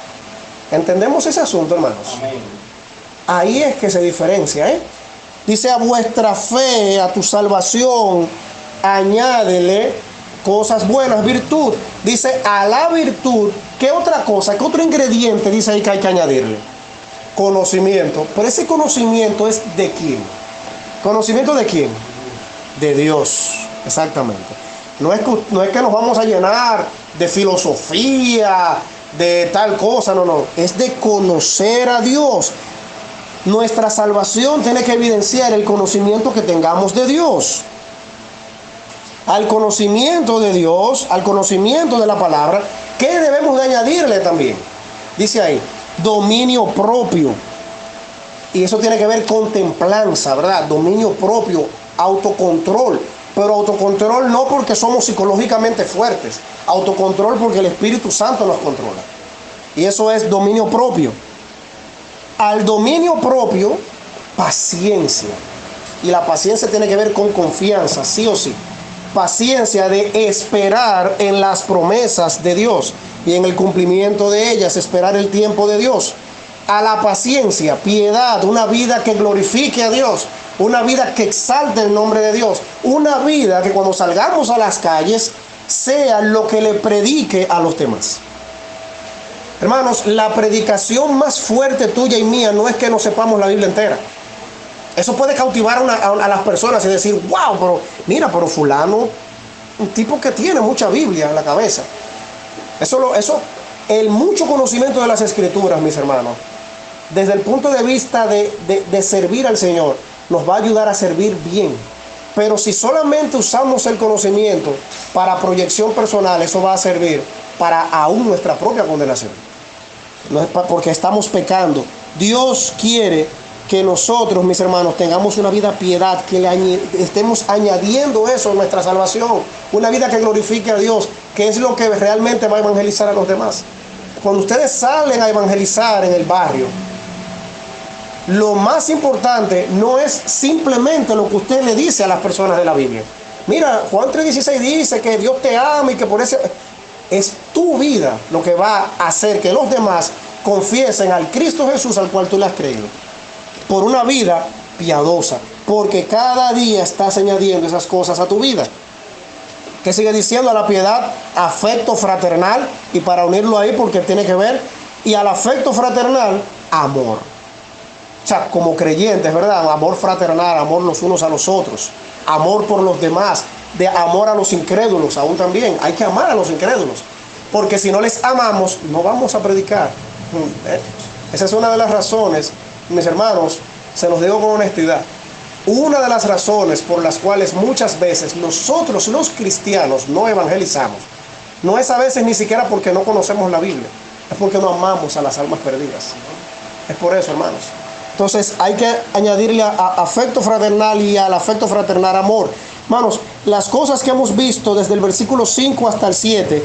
¿Entendemos ese asunto, hermanos? Amén. Ahí es que se diferencia, ¿eh? Dice, a vuestra fe, a tu salvación, añádele cosas buenas, virtud. Dice, a la virtud, ¿qué otra cosa, qué otro ingrediente dice ahí que hay que añadirle? Conocimiento. Pero ese conocimiento es ¿de quién? ¿Conocimiento de quién? De Dios, exactamente. No es que nos vamos a llenar de filosofía, de tal cosa, no. Es de conocer a Dios. Nuestra salvación tiene que evidenciar el conocimiento que tengamos de Dios. Al conocimiento de Dios, al conocimiento de la palabra, ¿qué debemos de añadirle también? Dice ahí, dominio propio. Y eso tiene que ver con templanza, ¿verdad? Dominio propio, autocontrol. Pero autocontrol no porque somos psicológicamente fuertes. Autocontrol porque el Espíritu Santo nos controla. Y eso es dominio propio. Al dominio propio, paciencia. Y la paciencia tiene que ver con confianza, sí o sí. Paciencia de esperar en las promesas de Dios y en el cumplimiento de ellas, esperar el tiempo de Dios. A la paciencia, piedad, una vida que glorifique a Dios, una vida que exalte el nombre de Dios, una vida que cuando salgamos a las calles sea lo que le predique a los demás. Hermanos, la predicación más fuerte tuya y mía no es que no sepamos la Biblia entera. Eso puede cautivar a las personas y decir, wow, pero mira, pero fulano, un tipo que tiene mucha Biblia en la cabeza. El mucho conocimiento de las Escrituras, mis hermanos, desde el punto de vista de servir al Señor, nos va a ayudar a servir bien. Pero si solamente usamos el conocimiento para proyección personal, eso va a servir para aún nuestra propia condenación. No es porque estamos pecando. Dios quiere que nosotros, mis hermanos, tengamos una vida piedad, que estemos añadiendo eso a nuestra salvación, una vida que glorifique a Dios, que es lo que realmente va a evangelizar a los demás. Cuando ustedes salen a evangelizar en el barrio, lo más importante no es simplemente lo que usted le dice a las personas de la Biblia. Mira, Juan 3:16 dice que Dios te ama y que por eso es tu vida lo que va a hacer que los demás confiesen al Cristo Jesús al cual tú le has creído. Por una vida piadosa, porque cada día estás añadiendo esas cosas a tu vida. ¿Qué sigue diciendo? A la piedad, afecto fraternal, y para unirlo ahí porque tiene que ver, y al afecto fraternal, amor. O sea, como creyentes, ¿verdad? Amor fraternal, amor los unos a los otros, amor por los demás, de amor a los incrédulos, aún también. Hay que amar a los incrédulos, porque si no les amamos, no vamos a predicar. Esa es una de las razones, mis hermanos, se los digo con honestidad. Una de las razones por las cuales muchas veces nosotros los cristianos no evangelizamos, no es a veces ni siquiera porque no conocemos la Biblia, es porque no amamos a las almas perdidas. Es por eso, hermanos. Entonces hay que añadirle a afecto fraternal y al afecto fraternal amor. Hermanos, las cosas que hemos visto desde el versículo 5 hasta el 7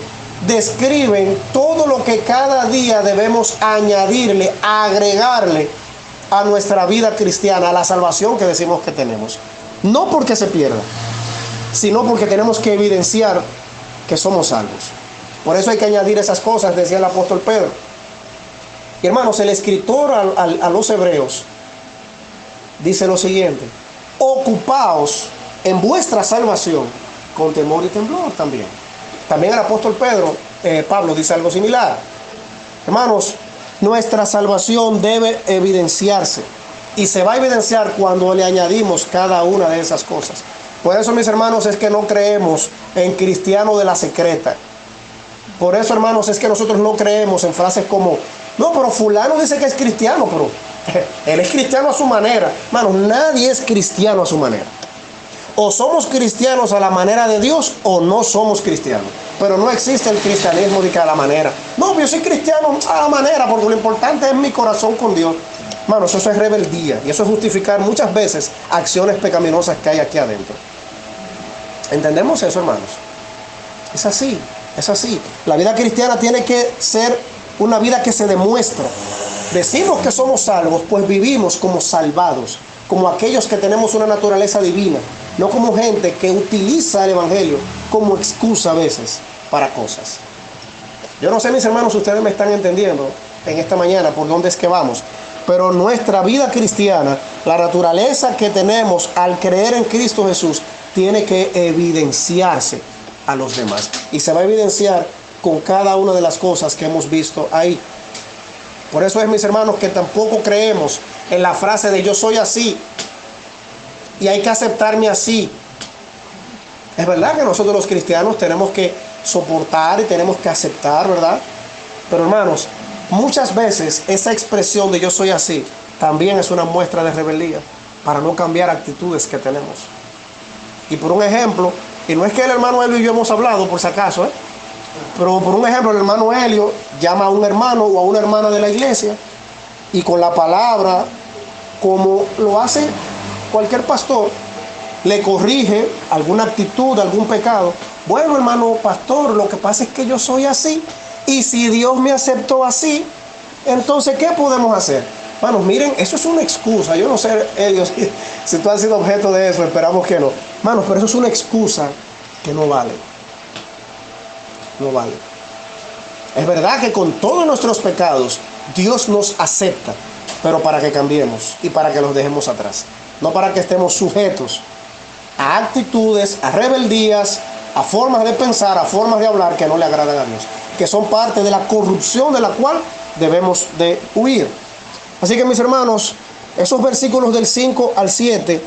describen todo lo que cada día debemos añadirle, agregarle a nuestra vida cristiana, a la salvación que decimos que tenemos. No porque se pierda, sino porque tenemos que evidenciar que somos salvos. Por eso hay que añadir esas cosas, decía el apóstol Pedro. Y hermanos, el escritor a los hebreos dice lo siguiente: ocupaos en vuestra salvación con temor y temblor también. También el apóstol Pablo dice algo similar. Hermanos, nuestra salvación debe evidenciarse, y se va a evidenciar cuando le añadimos cada una de esas cosas. Por eso, mis hermanos, es que no creemos en cristiano de la secreta. Por eso, hermanos, es que nosotros no creemos en frases como: no, pero fulano dice que es cristiano, pero él es cristiano a su manera. Hermanos, nadie es cristiano a su manera. O somos cristianos a la manera de Dios, o no somos cristianos. Pero no existe el cristianismo de cada manera. No, yo soy cristiano a la manera, porque lo importante es mi corazón con Dios. Hermanos, eso es rebeldía, y eso es justificar muchas veces acciones pecaminosas que hay aquí adentro. ¿Entendemos eso, hermanos? Es así, es así. La vida cristiana tiene que ser una vida que se demuestra. Decimos que somos salvos, pues vivimos como salvados, como aquellos que tenemos una naturaleza divina, no como gente que utiliza el evangelio como excusa a veces para cosas. Yo no sé, mis hermanos, si ustedes me están entendiendo en esta mañana por dónde es que vamos, pero nuestra vida cristiana, la naturaleza que tenemos al creer en Cristo Jesús, tiene que evidenciarse a los demás, y se va a evidenciar con cada una de las cosas que hemos visto ahí. Por eso es, mis hermanos, que tampoco creemos en la frase de yo soy así y hay que aceptarme así. Es verdad que nosotros los cristianos tenemos que soportar y tenemos que aceptar, ¿verdad? Pero, hermanos, muchas veces esa expresión de yo soy así también es una muestra de rebeldía para no cambiar actitudes que tenemos. Y por un ejemplo, y no es que el hermano Helio y yo hemos hablado por si acaso, pero por un ejemplo, el hermano Helio llama a un hermano o a una hermana de la iglesia y con la palabra, como lo hace cualquier pastor, le corrige alguna actitud, algún pecado. Bueno, hermano pastor, lo que pasa es que yo soy así, y si Dios me aceptó así, entonces ¿qué podemos hacer? Hermanos, miren, eso es una excusa. Yo no sé, Helio, si tú has sido objeto de eso, esperamos que no. Hermanos, pero eso es una excusa que no vale. No vale. Es verdad que con todos nuestros pecados Dios nos acepta, pero para que cambiemos y para que los dejemos atrás, no para que estemos sujetos a actitudes, a rebeldías, a formas de pensar, a formas de hablar que no le agradan a Dios, que son parte de la corrupción de la cual debemos de huir. Así que, mis hermanos, esos versículos del 5 al 7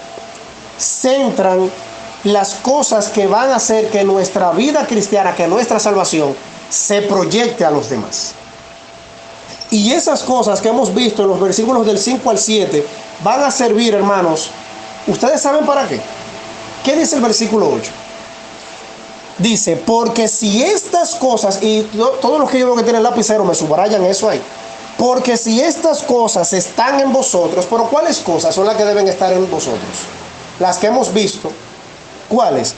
centran las cosas que van a hacer que nuestra vida cristiana, que nuestra salvación se proyecte a los demás. Y esas cosas que hemos visto en los versículos del 5 al 7 van a servir, hermanos, ¿ustedes saben para qué? ¿Qué dice el versículo 8? Dice, porque si estas cosas, y todos los que yo veo que tienen lapicero me subrayan eso ahí, porque si estas cosas están en vosotros, pero ¿cuáles cosas son las que deben estar en vosotros? Las que hemos visto. ¿Cuáles?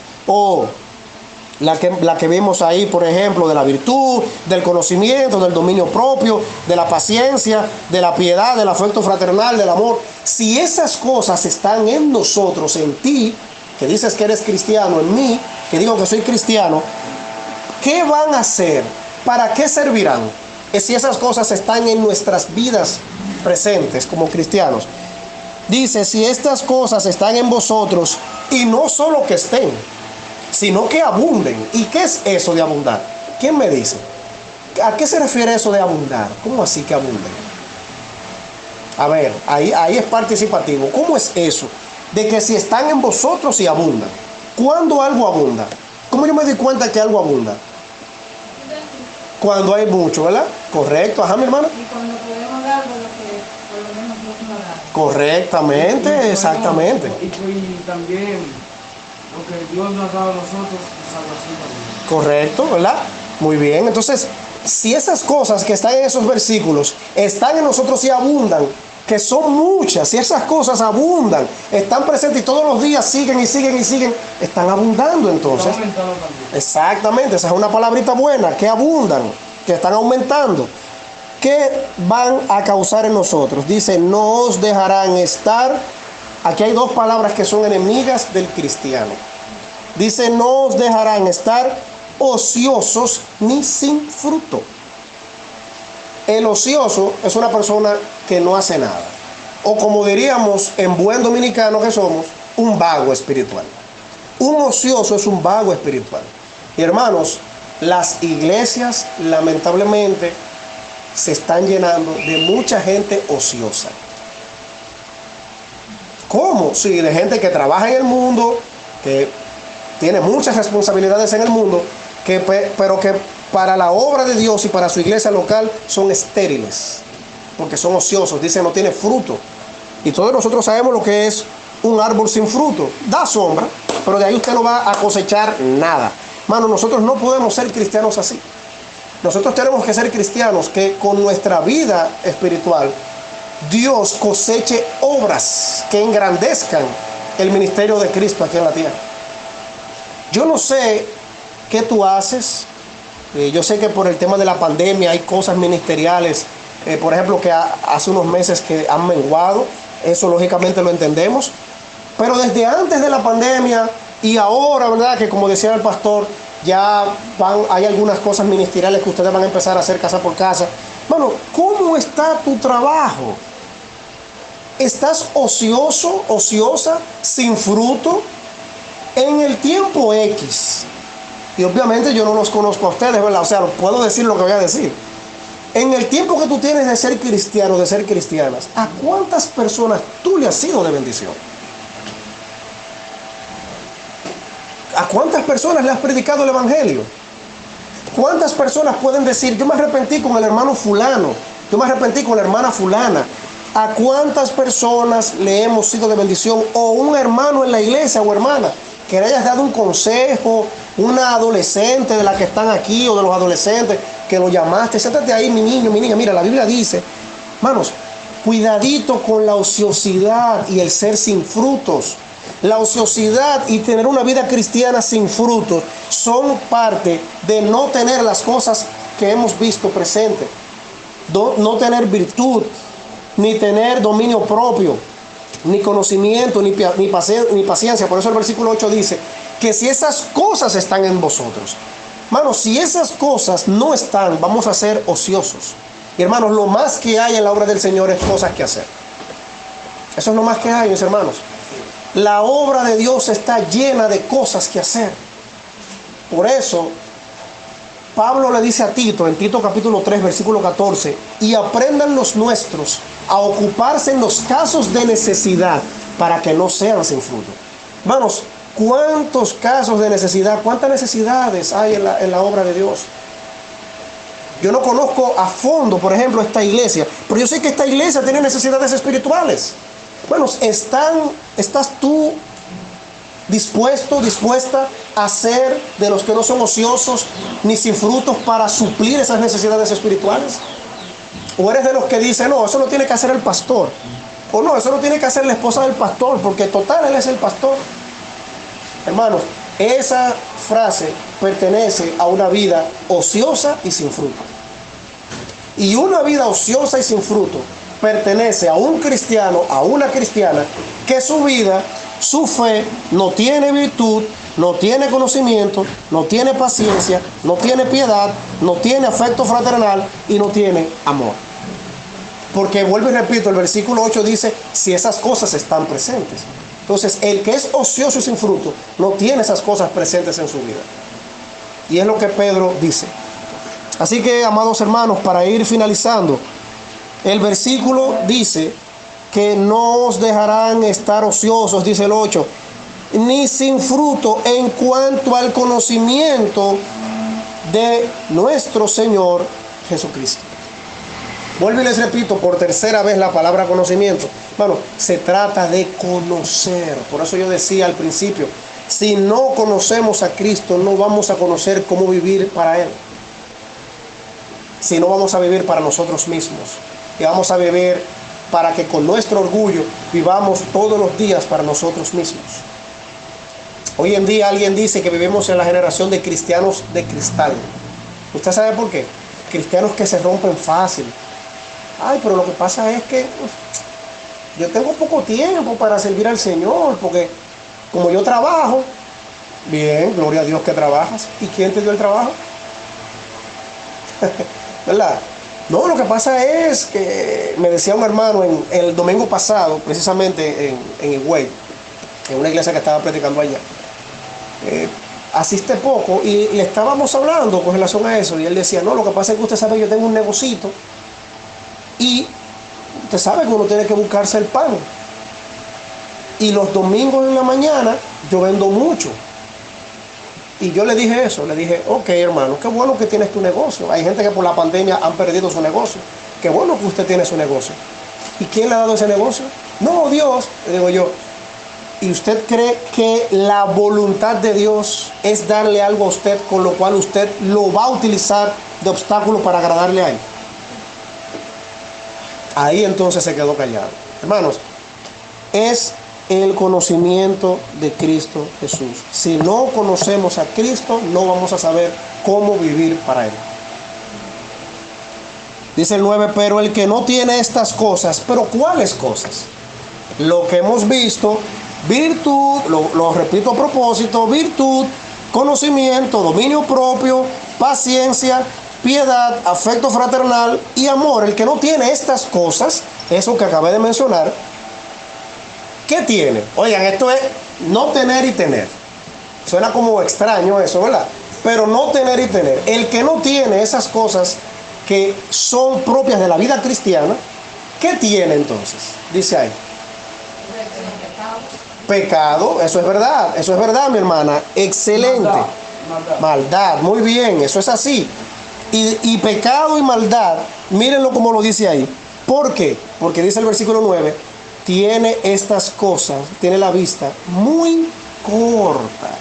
La que vimos ahí, por ejemplo, de la virtud, del conocimiento, del dominio propio, de la paciencia, de la piedad, del afecto fraternal, del amor. Si esas cosas están en nosotros, en ti, que dices que eres cristiano, en mí, que digo que soy cristiano, ¿qué van a hacer? ¿Para qué servirán? Si esas cosas están en nuestras vidas presentes como cristianos. Dice, si estas cosas están en vosotros, y no solo que estén, sino que abunden. ¿Y qué es eso de abundar? ¿Quién me dice? ¿A qué se refiere eso de abundar? ¿Cómo así que abunden? A ver, ahí es participativo. ¿Cómo es eso? De que si están en vosotros y abundan. ¿Cuándo algo abunda? ¿Cómo yo me doy cuenta que algo abunda? Cuando hay mucho, ¿verdad? Correcto, ajá, mi hermana. Y cuando podemos dar lo que por lo menos Dios nos da. Correctamente, exactamente. Y también lo que Dios nos ha dado a nosotros, salvación también. Correcto, ¿verdad? Muy bien. Entonces, si esas cosas que están en esos versículos están en nosotros y abundan, que son muchas, si esas cosas abundan, están presentes y todos los días siguen y siguen y siguen, están abundando entonces. Exactamente, esa es una palabrita buena, que abundan, que están aumentando. ¿Qué van a causar en nosotros? Dice, no os dejarán estar. Aquí hay dos palabras que son enemigas del cristiano. Dice, no os dejarán estar ociosos ni sin fruto. El ocioso es una persona que no hace nada. O como diríamos en buen dominicano que somos, un vago espiritual. Un ocioso es un vago espiritual. Y hermanos, las iglesias lamentablemente se están llenando de mucha gente ociosa. ¿Cómo? Sí, de gente que trabaja en el mundo, que tiene muchas responsabilidades en el mundo, pero que para la obra de Dios y para su iglesia local son estériles, porque son ociosos. Dice, no tiene fruto. Y todos nosotros sabemos lo que es un árbol sin fruto. Da sombra, pero de ahí usted no va a cosechar nada. Hermano, nosotros no podemos ser cristianos así. Nosotros tenemos que ser cristianos que con nuestra vida espiritual Dios coseche obras que engrandezcan el ministerio de Cristo aquí en la tierra. Yo no sé qué tú haces. Yo sé que por el tema de la pandemia hay cosas ministeriales, por ejemplo, que hace unos meses que han menguado. Eso lógicamente lo entendemos. Pero desde antes de la pandemia y ahora, ¿verdad? Que como decía el pastor, ya hay algunas cosas ministeriales que ustedes van a empezar a hacer casa por casa. Bueno, ¿cómo está tu trabajo? ¿Estás ocioso, ociosa, sin fruto? En el tiempo X. Y obviamente yo no los conozco a ustedes, ¿verdad? O sea, puedo decir lo que voy a decir. En el tiempo que tú tienes de ser cristiano, de ser cristianas, ¿a cuántas personas tú le has sido de bendición? ¿A cuántas personas le has predicado el evangelio? ¿Cuántas personas pueden decir, yo me arrepentí con el hermano fulano, yo me arrepentí con la hermana fulana? ¿A cuántas personas le hemos sido de bendición? O un hermano en la iglesia o hermana, que le hayas dado un consejo, una adolescente de las que están aquí o de los adolescentes, que lo llamaste, siéntate ahí mi niño, mi niña, mira, la Biblia dice, hermanos, cuidadito con la ociosidad y el ser sin frutos. La ociosidad y tener una vida cristiana sin frutos son parte de no tener las cosas que hemos visto presentes. No tener virtud, ni tener dominio propio, ni conocimiento, ni paciencia. Por eso el versículo 8 dice que si esas cosas están en vosotros, hermanos, si esas cosas no están, vamos a ser ociosos. Y hermanos, lo más que hay en la obra del Señor es cosas que hacer. Eso es lo más que hay, mis hermanos. La obra de Dios está llena de cosas que hacer. Por eso Pablo le dice a Tito, en Tito capítulo 3, versículo 14, y aprendan los nuestros a ocuparse en los casos de necesidad para que no sean sin fruto. Hermanos, ¿cuántos casos de necesidad, cuántas necesidades hay en la obra de Dios? Yo no conozco a fondo, por ejemplo, esta iglesia, pero yo sé que esta iglesia tiene necesidades espirituales. Bueno, ¿estás tú dispuesta a ser de los que no son ociosos ni sin frutos para suplir esas necesidades espirituales? ¿O eres de los que dicen, no, eso lo tiene que hacer el pastor? O no, eso lo tiene que hacer la esposa del pastor, porque total, él es el pastor. Hermanos, esa frase pertenece a una vida ociosa y sin fruto. Y una vida ociosa y sin fruto pertenece a un cristiano, a una cristiana, que su vida, su fe, no tiene virtud, no tiene conocimiento, no tiene paciencia, no tiene piedad, no tiene afecto fraternal y no tiene amor. Porque vuelvo y repito, el versículo 8 dice, si esas cosas están presentes. Entonces, el que es ocioso y sin fruto, no tiene esas cosas presentes en su vida. Y es lo que Pedro dice. Así que, amados hermanos, para ir finalizando, el versículo dice que no os dejarán estar ociosos, dice el 8, ni sin fruto en cuanto al conocimiento de nuestro Señor Jesucristo. Vuelvo y les repito por tercera vez la palabra conocimiento. Bueno, se trata de conocer. Por eso yo decía al principio, si no conocemos a Cristo, no vamos a conocer cómo vivir para Él. Si no, vamos a vivir para nosotros mismos. Y vamos a vivir para que con nuestro orgullo vivamos todos los días para nosotros mismos. Hoy en día alguien dice que vivimos en la generación de cristianos de cristal. ¿Usted sabe por qué? Cristianos que se rompen fácil. Ay, pero lo que pasa es que yo tengo poco tiempo para servir al Señor, porque como yo trabajo, bien, gloria a Dios que trabajas. ¿Y quién te dio el trabajo? ¿Verdad? No, lo que pasa es que me decía un hermano el domingo pasado, precisamente en Higüey, en una iglesia que estaba predicando allá. Asiste poco y le estábamos hablando con relación a eso y él decía, no, lo que pasa es que usted sabe que yo tengo un negocito y usted sabe que uno tiene que buscarse el pan y los domingos en la mañana yo vendo mucho. Y yo le dije eso, le dije, ok hermano, qué bueno que tienes tu negocio. Hay gente que por la pandemia han perdido su negocio. Qué bueno que usted tiene su negocio. ¿Y quién le ha dado ese negocio? No, Dios, le digo yo. ¿Y usted cree que la voluntad de Dios es darle algo a usted con lo cual usted lo va a utilizar de obstáculo para agradarle a Él? Ahí entonces se quedó callado. Hermanos, es el conocimiento de Cristo Jesús. Si no conocemos a Cristo, no vamos a saber cómo vivir para Él. Dice el 9, pero el que no tiene estas cosas, ¿pero cuáles cosas? Lo que hemos visto, virtud, lo repito a propósito, virtud, conocimiento, dominio propio, paciencia, piedad, afecto fraternal y amor. El que no tiene estas cosas, eso que acabé de mencionar, ¿qué tiene? Oigan, esto es no tener y tener. Suena como extraño eso, ¿verdad? Pero no tener y tener. El que no tiene esas cosas que son propias de la vida cristiana, ¿qué tiene entonces? Dice ahí. Pecado, eso es verdad, mi hermana. Excelente. Maldad, muy bien, eso es así. Y pecado y maldad, mírenlo como lo dice ahí. ¿Por qué? Porque dice el versículo 9, tiene estas cosas, tiene la vista muy corta.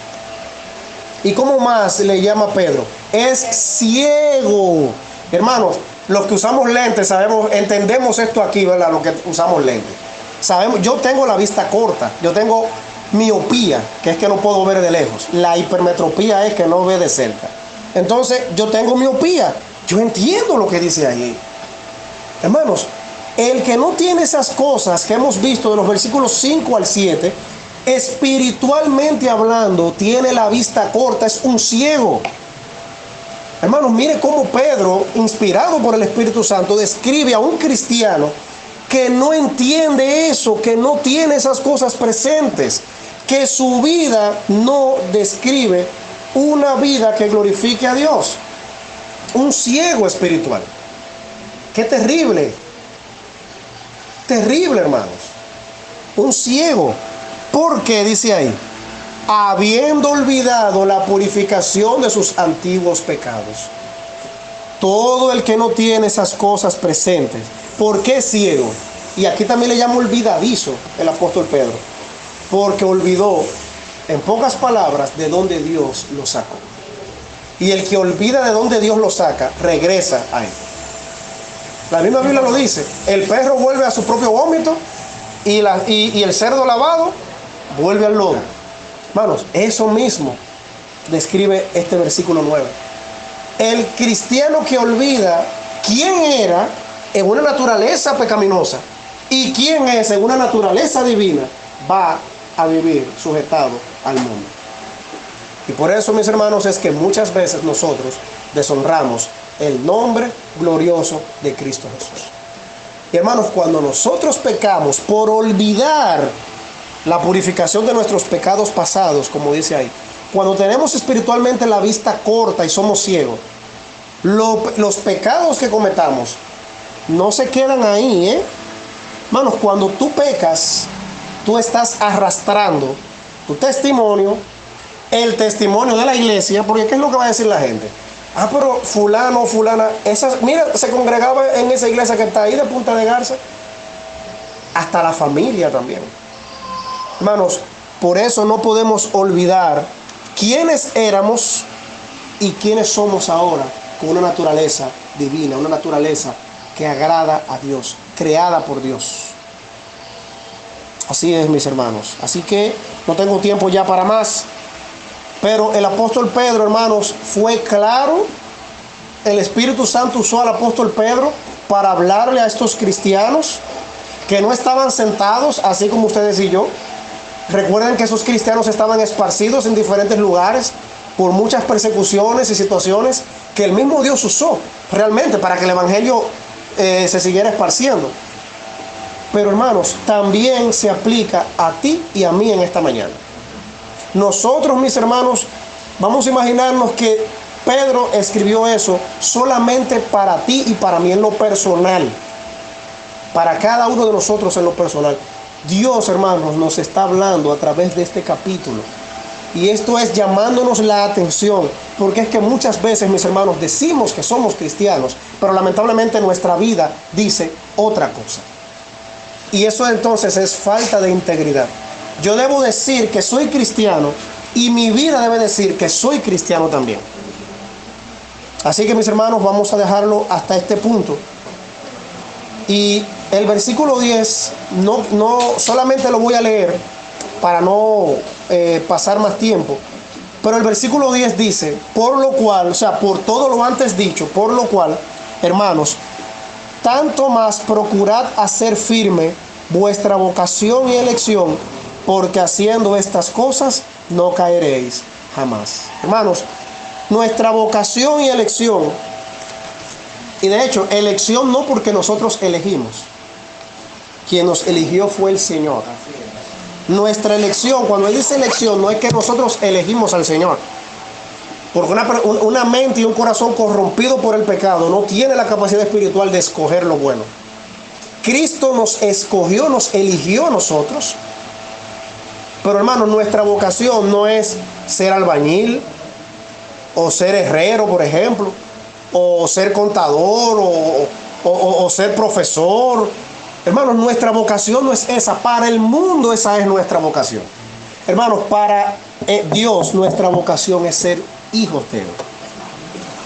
¿Y cómo más le llama Pedro? Es ciego. Hermanos, los que usamos lentes sabemos, entendemos esto aquí, ¿verdad? Los que usamos lentes. Sabemos, yo tengo la vista corta, yo tengo miopía, que es que no puedo ver de lejos. La hipermetropía es que no ve de cerca. Entonces, yo tengo miopía. Yo entiendo lo que dice ahí. Hermanos, el que no tiene esas cosas que hemos visto de los versículos 5 al 7, espiritualmente hablando, tiene la vista corta, es un ciego. Hermanos, mire cómo Pedro, inspirado por el Espíritu Santo, describe a un cristiano que no entiende eso, que no tiene esas cosas presentes, que su vida no describe una vida que glorifique a Dios. Un ciego espiritual. Qué terrible. Terrible, hermanos. Un ciego. Porque dice ahí, habiendo olvidado la purificación de sus antiguos pecados. Todo el que no tiene esas cosas presentes. ¿Por qué ciego? Y aquí también le llama olvidadizo el apóstol Pedro. Porque olvidó, en pocas palabras, de dónde Dios lo sacó. Y el que olvida de dónde Dios lo saca, regresa a él. La misma Biblia lo dice. El perro vuelve a su propio vómito y el cerdo lavado vuelve al lodo. Hermanos, eso mismo describe este versículo 9. El cristiano que olvida quién era en una naturaleza pecaminosa y quién es en una naturaleza divina, va a vivir sujetado al mundo. Y por eso, mis hermanos, es que muchas veces nosotros deshonramos el nombre glorioso de Cristo Jesús. Y hermanos, cuando nosotros pecamos por olvidar la purificación de nuestros pecados pasados, como dice ahí, cuando tenemos espiritualmente la vista corta y somos ciegos, los pecados que cometamos no se quedan ahí, Hermanos, cuando tú pecas, tú estás arrastrando tu testimonio, el testimonio de la iglesia, porque ¿qué es lo que va a decir la gente? Ah, pero fulano, fulana, mira, se congregaba en esa iglesia que está ahí de Punta de Garza. Hasta la familia también. Hermanos, por eso no podemos olvidar quiénes éramos y quiénes somos ahora, con una naturaleza divina, una naturaleza que agrada a Dios, creada por Dios. Así es, mis hermanos. Así que no tengo tiempo ya para más. Pero el apóstol Pedro, hermanos, fue claro. El Espíritu Santo usó al apóstol Pedro para hablarle a estos cristianos que no estaban sentados, así como ustedes y yo. Recuerden que esos cristianos estaban esparcidos en diferentes lugares por muchas persecuciones y situaciones que el mismo Dios usó realmente para que el evangelio se siguiera esparciendo. Pero hermanos, también se aplica a ti y a mí en esta mañana. Nosotros, mis hermanos, vamos a imaginarnos que Pedro escribió eso solamente para ti y para mí en lo personal. Para cada uno de nosotros en lo personal. Dios, hermanos, nos está hablando a través de este capítulo. Y esto es llamándonos la atención. Porque es que muchas veces, mis hermanos, decimos que somos cristianos, pero lamentablemente nuestra vida dice otra cosa. Y eso entonces es falta de integridad. Yo debo decir que soy cristiano y mi vida debe decir que soy cristiano también. Así que, mis hermanos, vamos a dejarlo hasta este punto. Y el versículo 10, no solamente lo voy a leer para no pasar más tiempo. Pero el versículo 10 dice, por lo cual, o sea, por todo lo antes dicho, por lo cual, hermanos, tanto más procurad hacer firme vuestra vocación y elección, porque haciendo estas cosas no caeréis jamás. Hermanos, nuestra vocación y elección, y de hecho, elección no porque nosotros elegimos, quien nos eligió fue el Señor. Nuestra elección, cuando Él dice elección, no es que nosotros elegimos al Señor. Porque una mente y un corazón corrompido por el pecado no tiene la capacidad espiritual de escoger lo bueno. Cristo nos escogió, nos eligió a nosotros. Pero hermanos, nuestra vocación no es ser albañil, o ser herrero, por ejemplo, o ser contador, o ser profesor. Hermanos, nuestra vocación no es esa. Para el mundo esa es nuestra vocación. Hermanos, para Dios nuestra vocación es ser hijos de Él.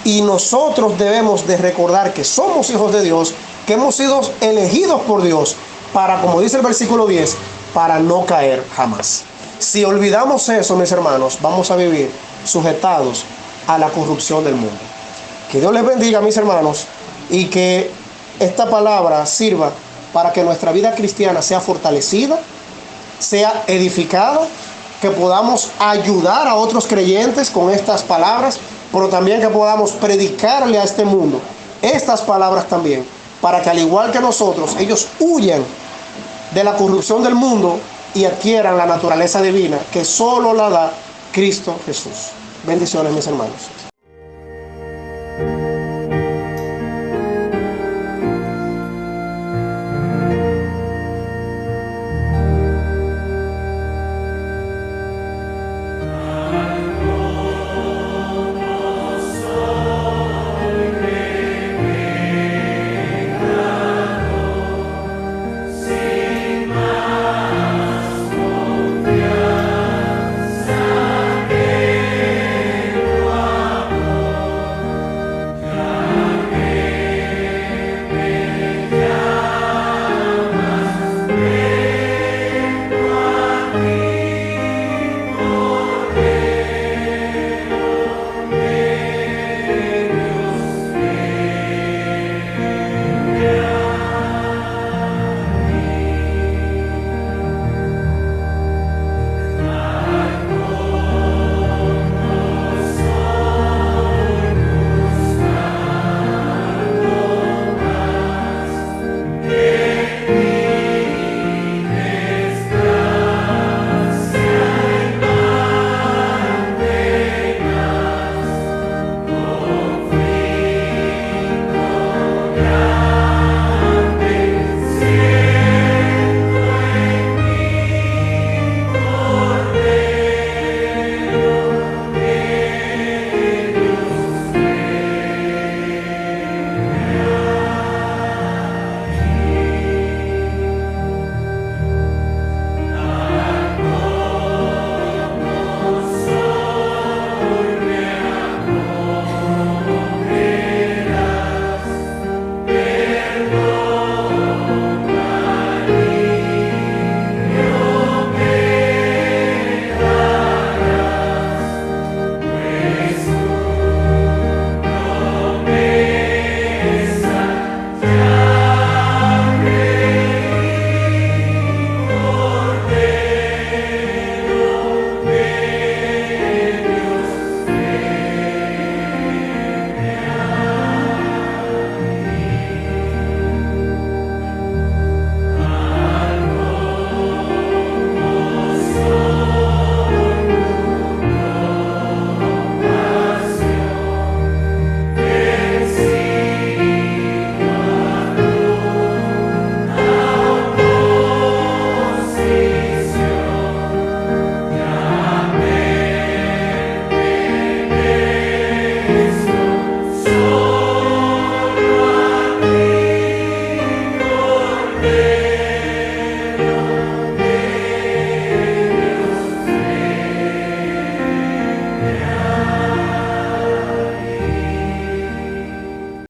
Y nosotros debemos de recordar que somos hijos de Dios, que hemos sido elegidos por Dios para, como dice el versículo 10, para no caer jamás. Si olvidamos eso, mis hermanos, vamos a vivir sujetados a la corrupción del mundo. Que Dios les bendiga, mis hermanos, y que esta palabra sirva para que nuestra vida cristiana sea fortalecida, sea edificada, que podamos ayudar a otros creyentes con estas palabras, pero también que podamos predicarle a este mundo estas palabras también, para que al igual que nosotros, ellos huyan de la corrupción del mundo y adquieran la naturaleza divina que solo la da Cristo Jesús. Bendiciones, mis hermanos.